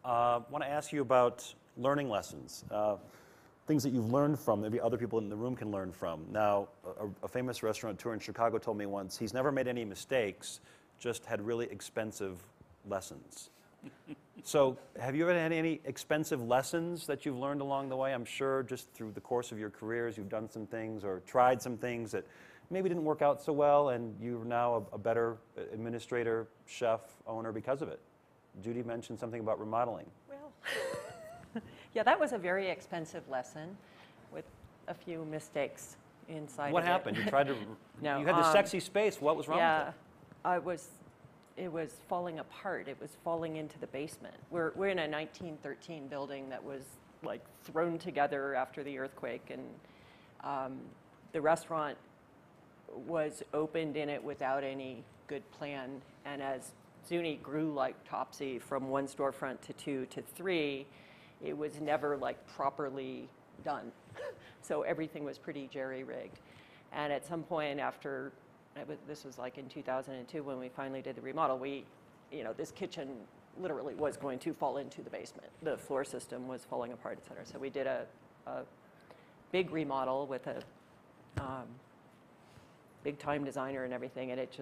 I want to ask you about learning lessons. Things that you've learned from, maybe other people in the room can learn from. Now, a famous restaurateur in Chicago told me once, he's never made any mistakes, just had really expensive lessons. So have you ever had any expensive lessons that you've learned along the way? I'm sure just through the course of your careers, you've done some things or tried some things that maybe didn't work out so well, and you're now a better administrator, chef, owner because of it. Judy mentioned something about remodeling. Well, yeah, that was a very expensive lesson with a few mistakes inside What of it. happened? You tried to, No, you had this sexy space. What was wrong with it? It was falling apart. It was falling into the basement. We're in a 1913 building that was like thrown together after the earthquake, and the restaurant was opened in it without any good plan. And as Zuni grew like Topsy from one storefront to 2 to 3, it was never like properly done. So everything was pretty jerry-rigged. And at some point after, this was like in 2002 when we finally did the remodel, this kitchen literally was going to fall into the basement. The floor system was falling apart, et cetera. So we did a big remodel with a big time designer and everything, and it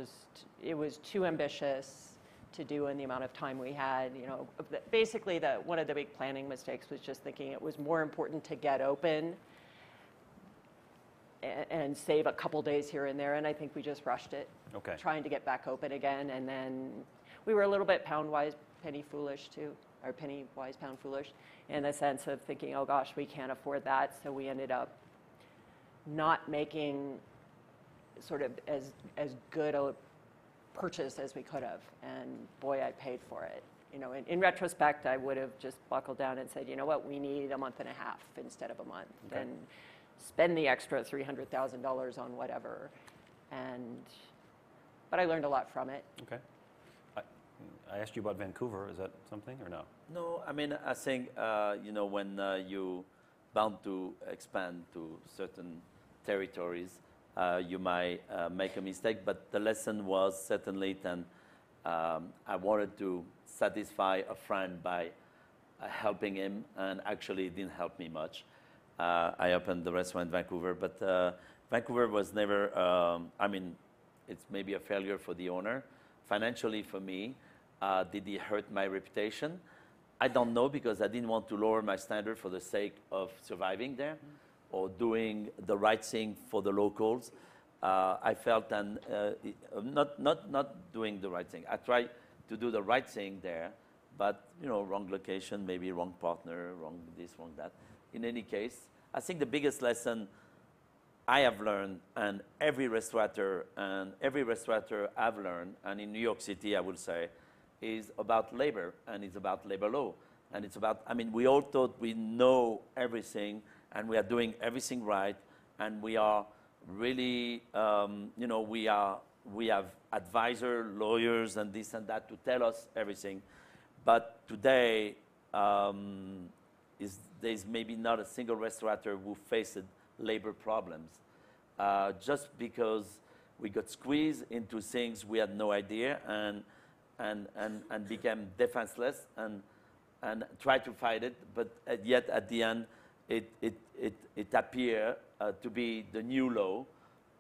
was too ambitious to do in the amount of time we had. You know, basically one of the big planning mistakes was just thinking it was more important to get open and save a couple days here and there, and I think we just rushed it, trying to get back open again. And then we were a little bit pound-wise, penny-foolish too, or penny-wise, pound-foolish, in the sense of thinking, oh gosh, we can't afford that, so we ended up not making sort of as good a purchase as we could have, and boy, I paid for it. You know, in retrospect, I would have just buckled down and said, you know what, we need a month and a half instead of a month, and spend the extra $300,000 on whatever. But I learned a lot from it. Okay. I asked you about Vancouver. Is that something or no? No, I mean, I think, when you bound to expand to certain territories, you might make a mistake, but the lesson was certainly then I wanted to satisfy a friend by helping him, and actually it didn't help me much. I opened the restaurant in Vancouver, but Vancouver was never, it's maybe a failure for the owner. Financially for me, did it hurt my reputation? I don't know, because I didn't want to lower my standard for the sake of surviving there or doing the right thing for the locals. I felt not doing the right thing. I tried to do the right thing there, but wrong location, maybe wrong partner, wrong this, wrong that. In any case, I think the biggest lesson I have learned, and every restaurateur I've learned, and in New York City I would say, is about labor, and it's about labor law. And it's about, we all thought we know everything, and we are doing everything right, and we are really, we have advisor, lawyers, and this and that to tell us everything. But today, there's maybe not a single restaurateur who faced labor problems, just because we got squeezed into things we had no idea, and became defenseless and tried to fight it, but yet at the end it appears to be the new law.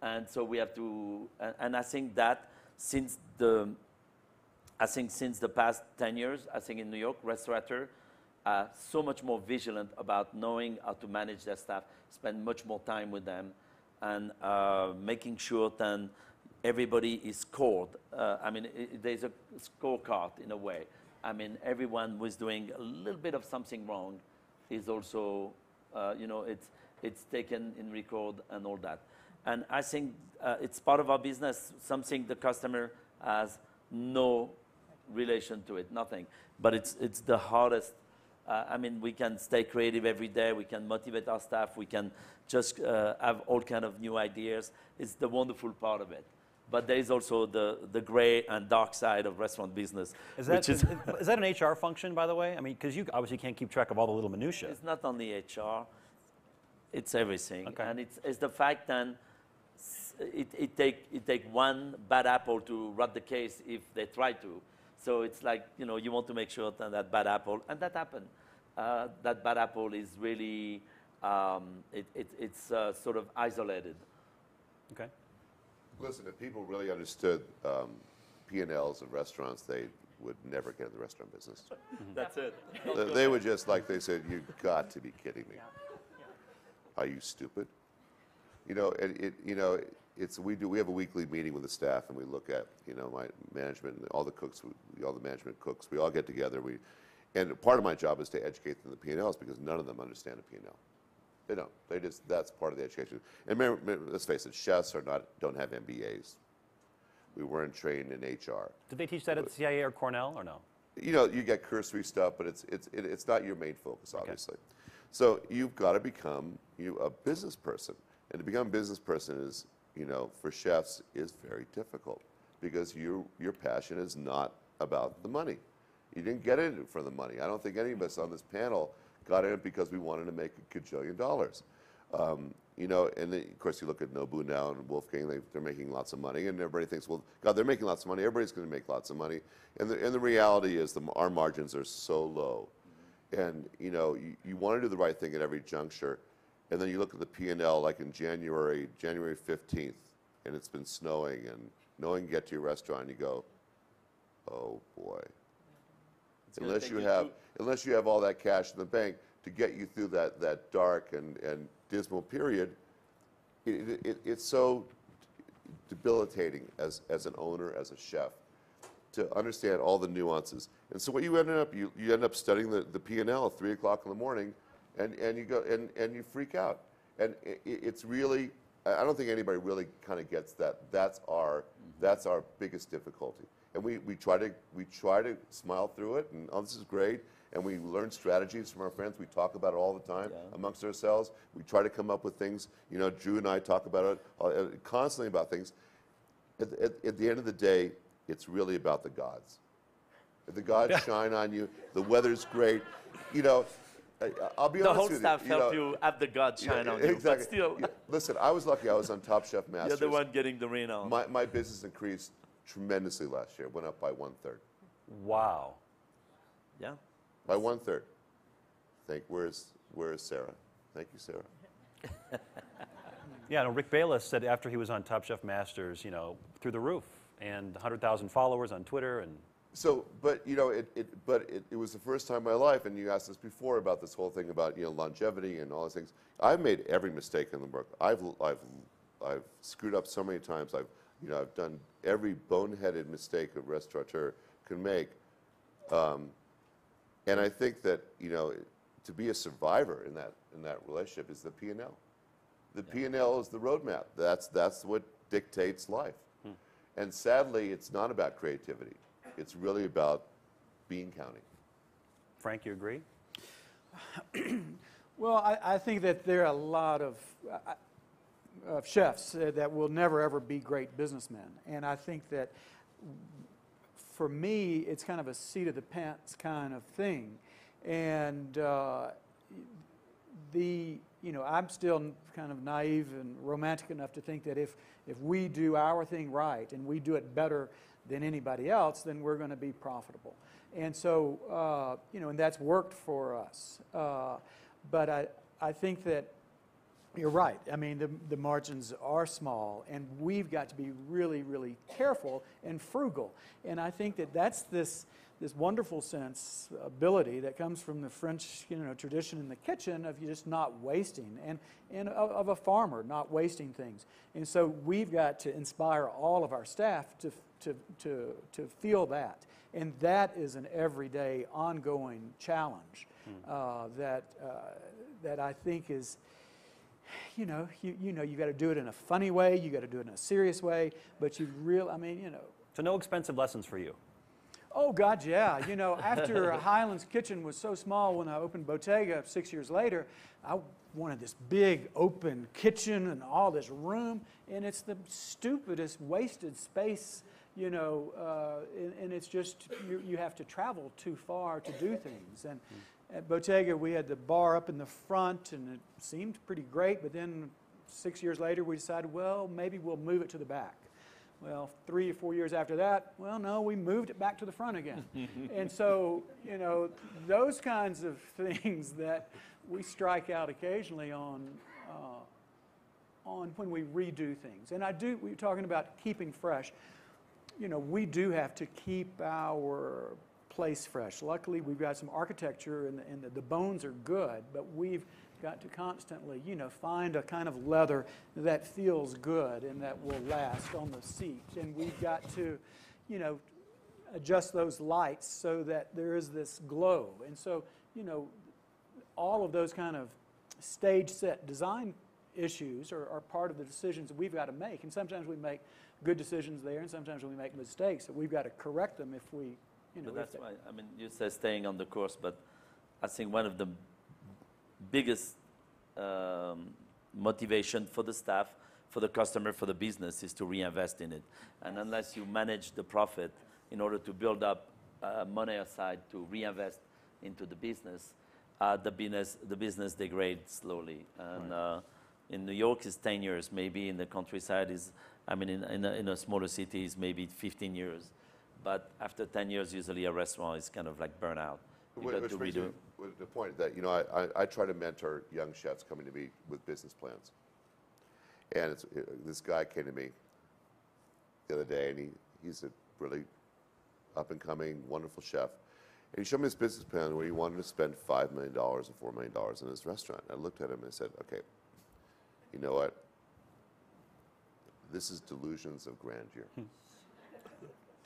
And so we have to, and I think that since the past 10 years, I think in New York, restaurateurs are so much more vigilant about knowing how to manage their staff, spend much more time with them, and making sure that everybody is scored. I mean, there's a scorecard in a way. I mean, everyone who is doing a little bit of something wrong is also, you know, it's taken in record and all that. And I think it's part of our business, something the customer has no relation to it, nothing. But it's the hardest. I mean, we can stay creative every day. We can motivate our staff. We can just have all kind of new ideas. It's the wonderful part of it. But there is also the gray and dark side of restaurant business. Is that an HR function, by the way? I mean, because you obviously can't keep track of all the little minutiae. It's not only HR. It's everything. Okay. And it's the fact that it take one bad apple to rot the case if they try to. So it's like, you know, you want to make sure that bad apple, and that happened. That bad apple is really, it's sort of isolated. Okay. Listen, if people really understood P&Ls of restaurants, they would never get in the restaurant business. That's it. They would just, like they said, "You've got to be kidding me. Are you stupid?" You know, we have a weekly meeting with the staff, and we look at, you know, my management and all the cooks, all the management cooks. We all get together. And part of my job is to educate them in the P&Ls because none of them understand a P&L. They don't. That's part of the education. And let's face it, chefs don't have MBAs. We weren't trained in HR. Did they teach that at the CIA or Cornell or no? You know, you get cursory stuff, but it's not your main focus, obviously. Okay. So you've got to become a business person. And to become a business person is, you know, for chefs is very difficult because your passion is not about the money. You didn't get in it for the money. I don't think any of us on this panel got in it because we wanted to make a gajillion dollars. You know, and then, of course, you look at Nobu now and Wolfgang, they're making lots of money, and everybody thinks, well, God, they're making lots of money, everybody's going to make lots of money. And the reality is our margins are so low. And, you know, you want to do the right thing at every juncture, and then you look at the P&L like in January 15th, and it's been snowing, and no one can get to your restaurant, and you go, oh, boy. Unless you have all that cash in the bank to get you through that dark and dismal period, it's so debilitating as an owner, as a chef, to understand all the nuances. And so what you end up studying the P&L at 3 o'clock in the morning, and you go and you freak out. And it's really, I don't think anybody really kind of gets that. That's our biggest difficulty. And we try to smile through it, and oh, this is great. And we learn strategies from our friends. We talk about it all the time amongst ourselves. We try to come up with things. You know, Drew and I talk about it constantly about things. At the end of the day, it's really about the gods. If the gods shine on you, the weather's great. You know, I'll be honest with you. The whole staff help you have the gods shine on you. Exactly. But still, listen, I was lucky. I was on Top Chef Masters. you're the one getting the renown. My business increased tremendously last year. It went up by 1/3. Wow. Yeah. By 1/3. Where is Sarah? Thank you, Sarah. Yeah, no, Rick Bayless said after he was on Top Chef Masters, you know, through the roof, and 100,000 followers on Twitter, and so, but you know, it was the first time in my life, and you asked us before about this whole thing about, you know, longevity and all those things. I've made every mistake in the book. I've screwed up so many times. I've done every boneheaded mistake a restaurateur can make. And I think that, you know, to be a survivor in that relationship is the P&L. The P&L is the roadmap. That's what dictates life. And sadly, it's not about creativity. It's really about bean counting. Frank, you agree? Well, I think that there are a lot of chefs that will never, ever be great businessmen. And I think that for me, it's kind of a seat of the pants kind of thing. And you know, I'm still kind of naive and romantic enough to think that if we do our thing right and we do it better than anybody else, then we're going to be profitable. And so, you know, and that's worked for us. But I think that you're right. I mean, the margins are small, and we've got to be really, really careful and frugal. And I think that that's this wonderful sensibility that comes from the French, tradition in the kitchen of you just not wasting, and of a farmer not wasting things. And so we've got to inspire all of our staff to feel that, and that is an everyday, ongoing challenge that I think is. You got to do it in a funny way. You got to do it in a serious way. But So no expensive lessons for you. Oh God, yeah. After Highland's Kitchen was so small, when I opened Bottega 6 years later, I wanted this big open kitchen and all this room, and it's the stupidest wasted space. And it's just you have to travel too far to do things. And at Bottega, we had the bar up in the front, and it seemed pretty great. But then 6 years later, we decided, well, maybe we'll move it to the back. Well, 3 or 4 years after that, well, no, we moved it back to the front again. And so, those kinds of things that we strike out occasionally on when we redo things. And we're talking about keeping fresh. We do have to keep our place fresh. Luckily, we've got some architecture, and the bones are good, but we've got to constantly, find a kind of leather that feels good and that will last on the seat. And we've got to, adjust those lights so that there is this glow. And so, all of those kind of stage set design issues are part of the decisions that we've got to make. And sometimes we make good decisions there, and sometimes we make mistakes that we've got to correct them if we, But that's why, you said staying on the course, but I think one of the biggest motivation for the staff, for the customer, for the business is to reinvest in it. And unless you manage the profit in order to build up money aside to reinvest into the business degrades slowly. And Right. In New York, it's 10 years. Maybe in the countryside in a smaller city is maybe 15 years. But after 10 years, usually a restaurant is kind of like burnout. You got to redo it. With the point that I try to mentor young chefs coming to me with business plans, and this guy came to me the other day, and he's a really up and coming, wonderful chef, and he showed me his business plan where he wanted to spend $5 million or $4 million in his restaurant. I looked at him and I said, okay, you know what? This is delusions of grandeur.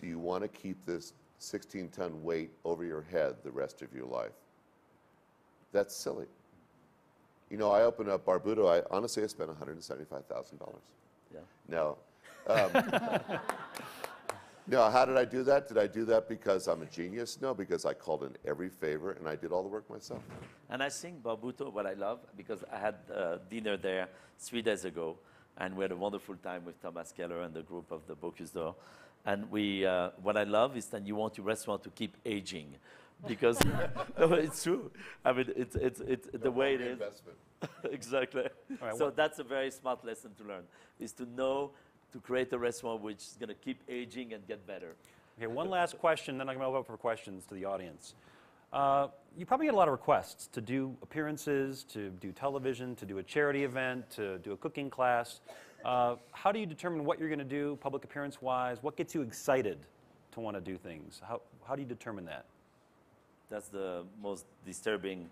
Do you want to keep this 16-ton weight over your head the rest of your life? That's silly. I opened up Boulud. Honestly, I spent $175,000. Yeah. Now, how did I do that? Did I do that because I'm a genius? No, because I called in every favor and I did all the work myself. And I think Barbuto, what I love, because I had dinner there 3 days ago, and we had a wonderful time with Thomas Keller and the group of the Bocuse d'Or. And what I love is that you want your restaurant to keep aging, because no, it's true. It's the way it is. Investment. Exactly. All right, So that's a very smart lesson to learn: is to know to create a restaurant which is going to keep aging and get better. Okay, one last question, then I'm going to open up for questions to the audience. You probably get a lot of requests to do appearances, to do television, to do a charity event, to do a cooking class. How do you determine what you're going to do, public appearance-wise? What gets you excited to want to do things? How do you determine that? That's the most disturbing.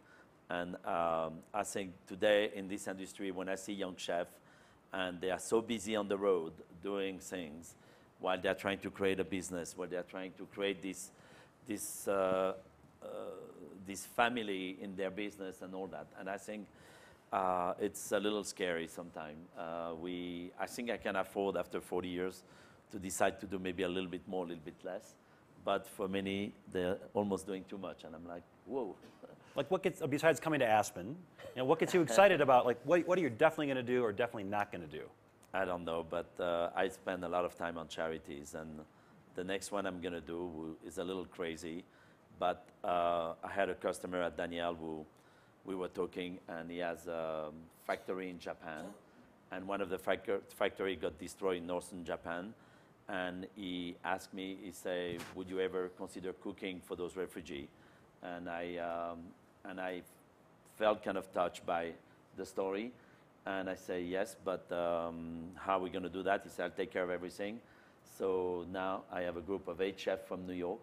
And I think today in this industry, when I see young chefs and they are so busy on the road doing things while they're trying to create a business, while they're trying to create this family in their business and all that. And I think it's a little scary sometimes. I think I can afford after 40 years to decide to do maybe a little bit more, a little bit less. But for many, they're almost doing too much. And I'm like, whoa. Like what gets, besides coming to Aspen, what gets you excited about, like what are you definitely going to do or definitely not going to do? I don't know, but I spend a lot of time on charities. And the next one I'm going to do is a little crazy. But I had a customer at Daniel who we were talking, and he has a factory in Japan. And one of the factory got destroyed in northern Japan. And he asked me, he said, would you ever consider cooking for those refugees? And I felt kind of touched by the story. And I say, yes, but how are we going to do that? He said, I'll take care of everything. So now I have a group of 8 chefs from New York,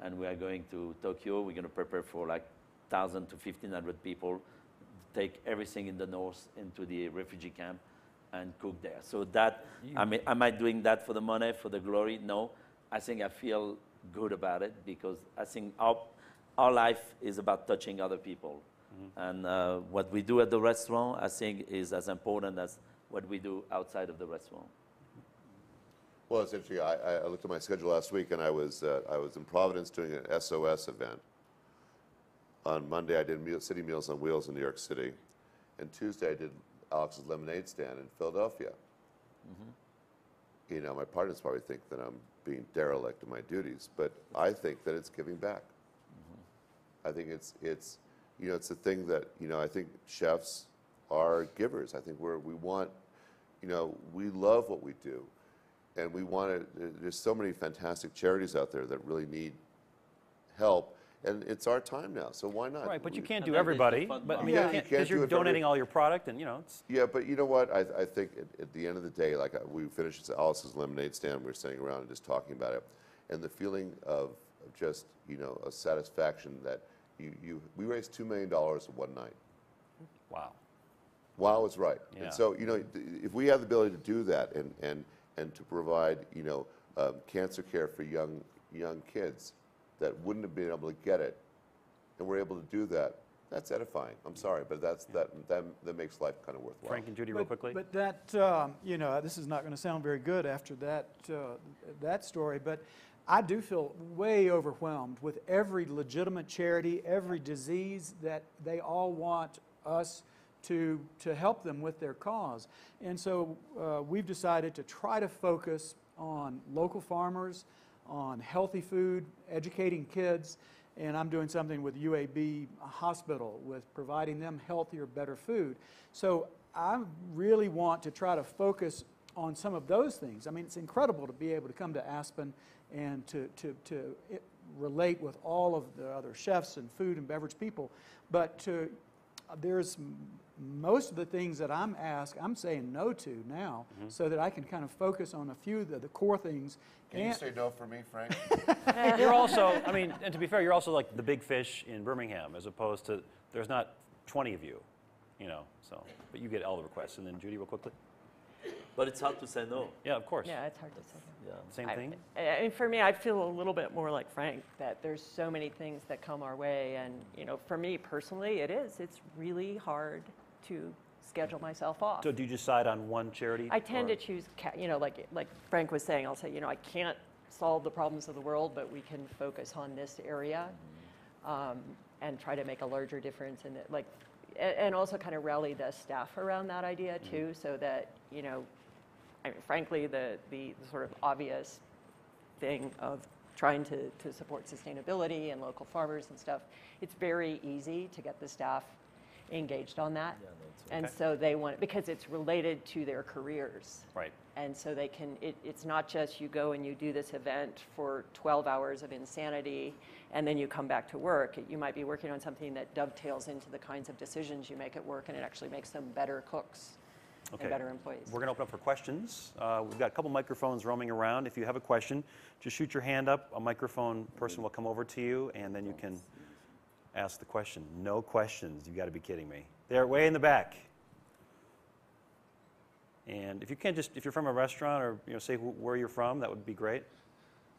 and we are going to Tokyo. We're going to prepare for like 1,000 to 1,500 people, take everything in the north into the refugee camp and cook there. So that, am I doing that for the money, for the glory? No. I think I feel good about it because I think our life is about touching other people. And what we do at the restaurant, I think, is as important as what we do outside of the restaurant. Well, it's interesting. I looked at my schedule last week, and I was in Providence doing an SOS event. On Monday, I did City Meals on Wheels in New York City, and Tuesday I did Alex's Lemonade Stand in Philadelphia. You know, my partners probably think that I'm being derelict in my duties, but I think that it's giving back. I think it's you know, it's the thing that, you know, I think chefs are givers. I think we want, you know, we love what we do. And we want to, there's so many fantastic charities out there that really need help. And it's our time now, so why not? Right, but you can't do everybody. But I mean, Yeah, you you can't, can't because do you're it for donating all your product, and you know, it's. Yeah, but you know what? I think at the end of the day, like we finished Alice's Lemonade Stand, we were sitting around and just talking about it, and the feeling of just, you know, a satisfaction that we raised $2 million in one night. Wow. Wow is right. Yeah. And so, you know, if we have the ability to do that and to provide, you know, cancer care for young kids that wouldn't have been able to get it, and we're able to do that, that's edifying. I'm sorry, but that makes life kind of worthwhile. Frank and Judy, real quickly. But that, you know, this is not going to sound very good after that story, but I do feel way overwhelmed with every legitimate charity, every disease that they all want us to help them with their cause. And so we've decided to try to focus on local farmers, on healthy food, educating kids, and I'm doing something with UAB Hospital with providing them healthier, better food. So I really want to try to focus on some of those things. I mean, it's incredible to be able to come to Aspen and to relate with all of the other chefs and food and beverage people, but there's most of the things that I'm saying no to now, so that I can kind of focus on a few of the core things. Can you say no for me, Frank? You're also, I mean, and to be fair, you're also like the big fish in Birmingham, as opposed to, there's not 20 of you, you know, so, but you get all the requests. And then Judy, real quickly. But it's hard to say no. Yeah, of course. Yeah, it's hard to say. Yeah. Same thing? And for me, I feel a little bit more like Frank, that there's so many things that come our way. And, you know, for me personally, it's really hard to schedule myself off. So do you decide on one charity? I tend to choose, you know, like Frank was saying, I'll say, you know, I can't solve the problems of the world, but we can focus on this area and try to make a larger difference in it. Like, and also kind of rally the staff around that idea too, so that, you know, I mean, frankly, the sort of obvious thing of trying to support sustainability and local farmers and stuff, it's very easy to get the staff engaged on that. Yeah, and okay. so they want, because it's related to their careers. Right. And so they can, it's not just you go and you do this event for 12 hours of insanity and then you come back to work. You might be working on something that dovetails into the kinds of decisions you make at work, and it actually makes them better cooks. Okay. And better employees. We're going to open up for questions. We've got a couple microphones roaming around. If you have a question, just shoot your hand up. A microphone person will come over to you, and then you can ask the question. No questions. You've got to be kidding me. They're way in the back. And if you can, just if you're from a restaurant, or say where you're from, that would be great.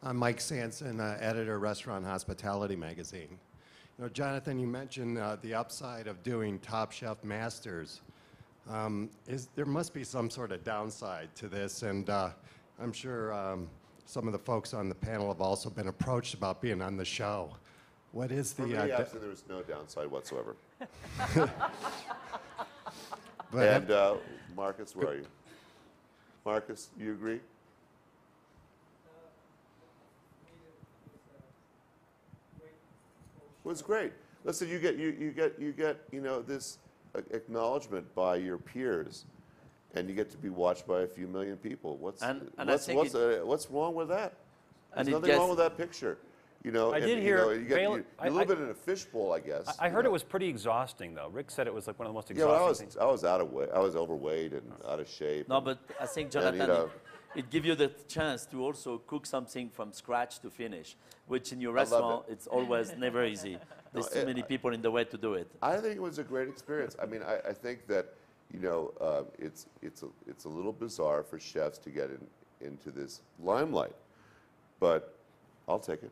I'm Mike Sanson, editor, Restaurant Hospitality Magazine. You know, Jonathan, you mentioned the upside of doing Top Chef Masters. There must be some sort of downside to this, and I'm sure some of the folks on the panel have also been approached about being on the show. What is the... For me, actually, there was no downside whatsoever. but And Marcus, where are you? Marcus, you agree? Well, it's great. Listen, you get this acknowledgement by your peers, and you get to be watched by a few million people. What's wrong with that? There's nothing wrong with that picture. You know, I and, did you hear know, you get Bail- you're a little bit in a fishbowl, I guess. I you heard know. it was pretty exhausting, though. Rick said it was like one of the most Yeah, well, exhausting things. I was out of weight. I was overweight and out of shape. No, and- but I think, and, Jonathan, you know, it gives you the chance to also cook something from scratch to finish, which in your I love restaurant, it's always never easy. There's too many people in the way to do it. I think it was a great experience. I mean, I think that, you know, it's a little bizarre for chefs to get into this limelight, but I'll take it.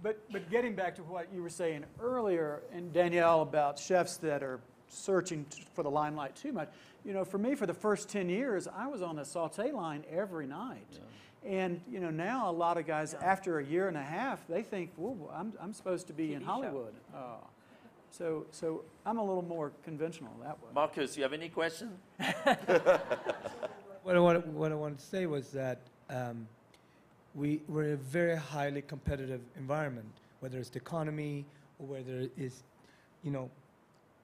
But getting back to what you were saying earlier, and Danielle, about chefs that are searching for the limelight too much, you know, for me, for the first 10 years, I was on the saute line every night. Yeah. And, you know, now a lot of guys, after a year and a half, they think, well, I'm supposed to be in Hollywood. So I'm a little more conventional that way. Marcus, you have any question? What I wanted to say was that we're in a very highly competitive environment, whether it's the economy or whether it's, you know,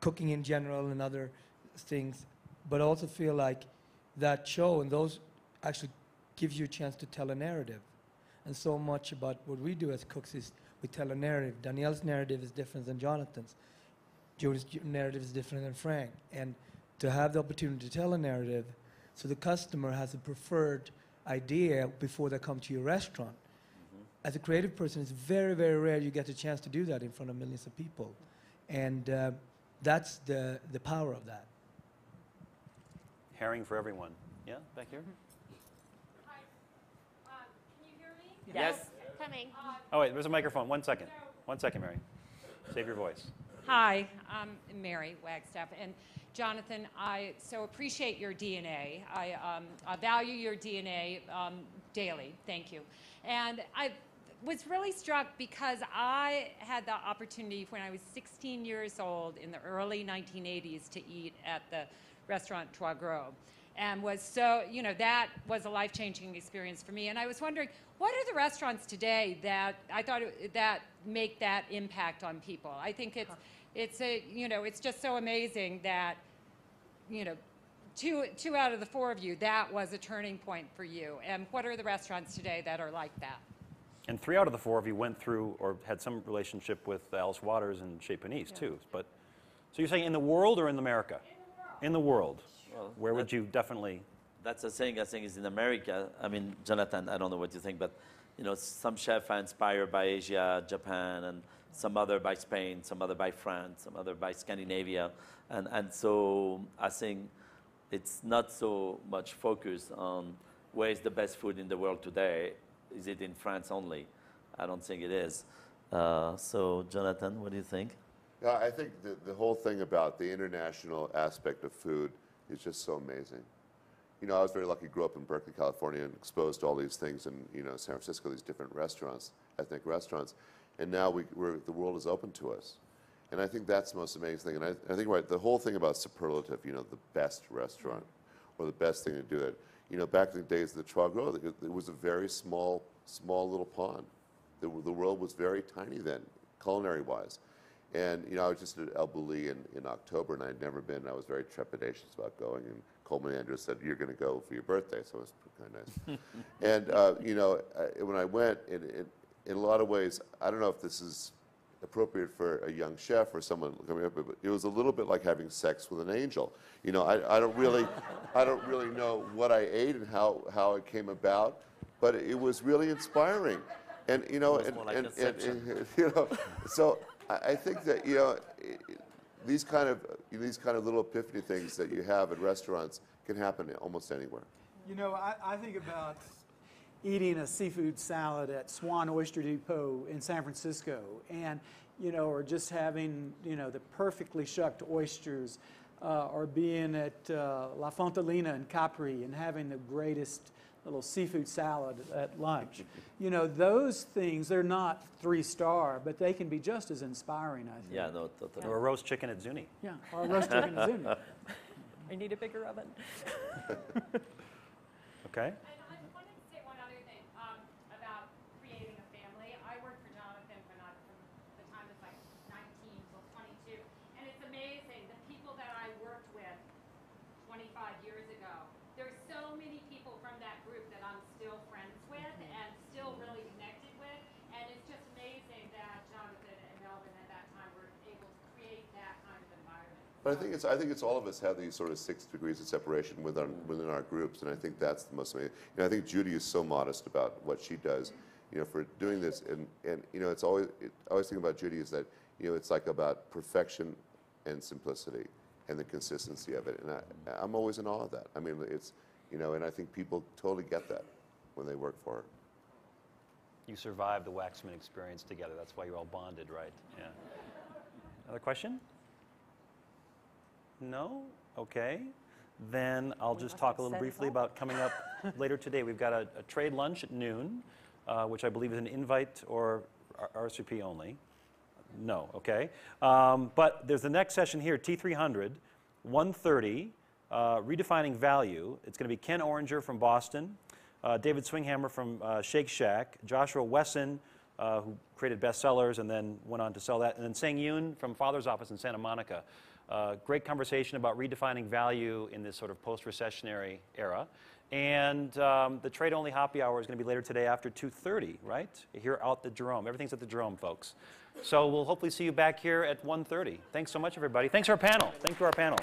cooking in general and other things. But I also feel like that show and those actually gives you a chance to tell a narrative. And so much about what we do as cooks is we tell a narrative. Danielle's narrative is different than Jonathan's. Jody's narrative is different than Frank. And to have the opportunity to tell a narrative so the customer has a preferred idea before they come to your restaurant. As a creative person, it's very, very rare you get a chance to do that in front of millions of people. And that's the power of that. Herring for everyone. Yeah, back here? Hi. Can you hear me? Yes. Coming. Oh, wait, there's a microphone. 1 second. 1 second, Mary. Save your voice. Hi, I'm Mary Wagstaff. And Jonathan, I so appreciate your DNA. I value your DNA daily. Thank you. And I was really struck because I had the opportunity when I was 16 years old in the early 1980s to eat at the restaurant Trois Gros. And was so, you know, that was a life-changing experience for me. And I was wondering, what are the restaurants today that I thought that make that impact on people? I think it's a, you know, it's just so amazing that, you know, two out of the four of you, that was a turning point for you. And what are the restaurants today that are like that? And 3 out of the 4 of you went through or had some relationship with Alice Waters and Chez Panisse, too. But, so you're saying in the world or in America? In the world. Well, Where would you definitely... That's the thing I think is in America. I mean, Jonathan, I don't know what you think, but you know, some chefs are inspired by Asia, Japan, and some other by Spain, some other by France, some other by Scandinavia, and so I think it's not so much focused on where is the best food in the world today. Is it in France only? I don't think it is. So, Jonathan, what do you think? Yeah, I think the whole thing about the international aspect of food is just so amazing. You know, I was very lucky to grow up in Berkeley, California, and exposed to all these things in, you know, San Francisco, these different restaurants, ethnic restaurants. And now the world is open to us. And I think that's the most amazing thing. And I think, right, the whole thing about superlative, you know, the best restaurant or the best thing to do it. You know, back in the days of the Trois Gros, it was a very small little pond. The world was very tiny then, culinary-wise. And, you know, I was just at El Boulud in October, and I'd never been. I was very trepidatious about going, and Coleman Andrews said, "You're going to go for your birthday," so it was kind of nice. And, you know, when I went, in a lot of ways, I don't know if this is appropriate for a young chef or someone coming up, but it was a little bit like having sex with an angel. You know, I don't really know what I ate and how it came about, but it was really inspiring. And, you know, and you know, so I think that, you know, these kind of little epiphany things that you have at restaurants can happen almost anywhere. You know, I think about eating a seafood salad at Swan Oyster Depot in San Francisco, and, you know, or just having, you know, the perfectly shucked oysters, or being at La Fontalina in Capri and having the greatest little seafood salad at lunch. You know, those things, they're not 3-star, but they can be just as inspiring, I think. Yeah, no, totally. Or a roast chicken at Zuni. Yeah, or a roast chicken at Zuni. I need a bigger oven. Okay. And I wanted to say one other thing about creating a family. I worked for Jonathan from the time I was like 19 till 22. And it's amazing, the people that I worked with 25 years ago, there's so many people from that group that I'm still friends with and still really connected But I think it's all of us have these sort of 6 degrees of separation within our groups, and I think that's the most amazing. You know, I think Judy is so modest about what she does, you know, for doing this, and you know, I always think about Judy is that, you know, it's like about perfection and simplicity and the consistency of it, and I'm always in awe of that. I mean, it's, you know, and I think people totally get that when they work for her. You survived the Waxman experience together. That's why you're all bonded, right? Yeah. Another question? No? Okay. Then I'll just talk a little briefly about coming up later today. We've got a trade lunch at noon, which I believe is an invite or RSVP only. No, okay. But there's the next session here, T300, 1:30, Redefining Value. It's going to be Ken Oringer from Boston, David Swinghammer from Shake Shack, Joshua Wesson, who created bestsellers and then went on to sell that, and then Sang Yoon from Father's Office in Santa Monica. Great conversation about redefining value in this sort of post-recessionary era. And the trade-only happy hour is going to be later today after 2:30, right? Here out the Jerome. Everything's at the Jerome, folks. So we'll hopefully see you back here at 1:30. Thanks so much, everybody. Thanks to our panel. Thanks to our panel.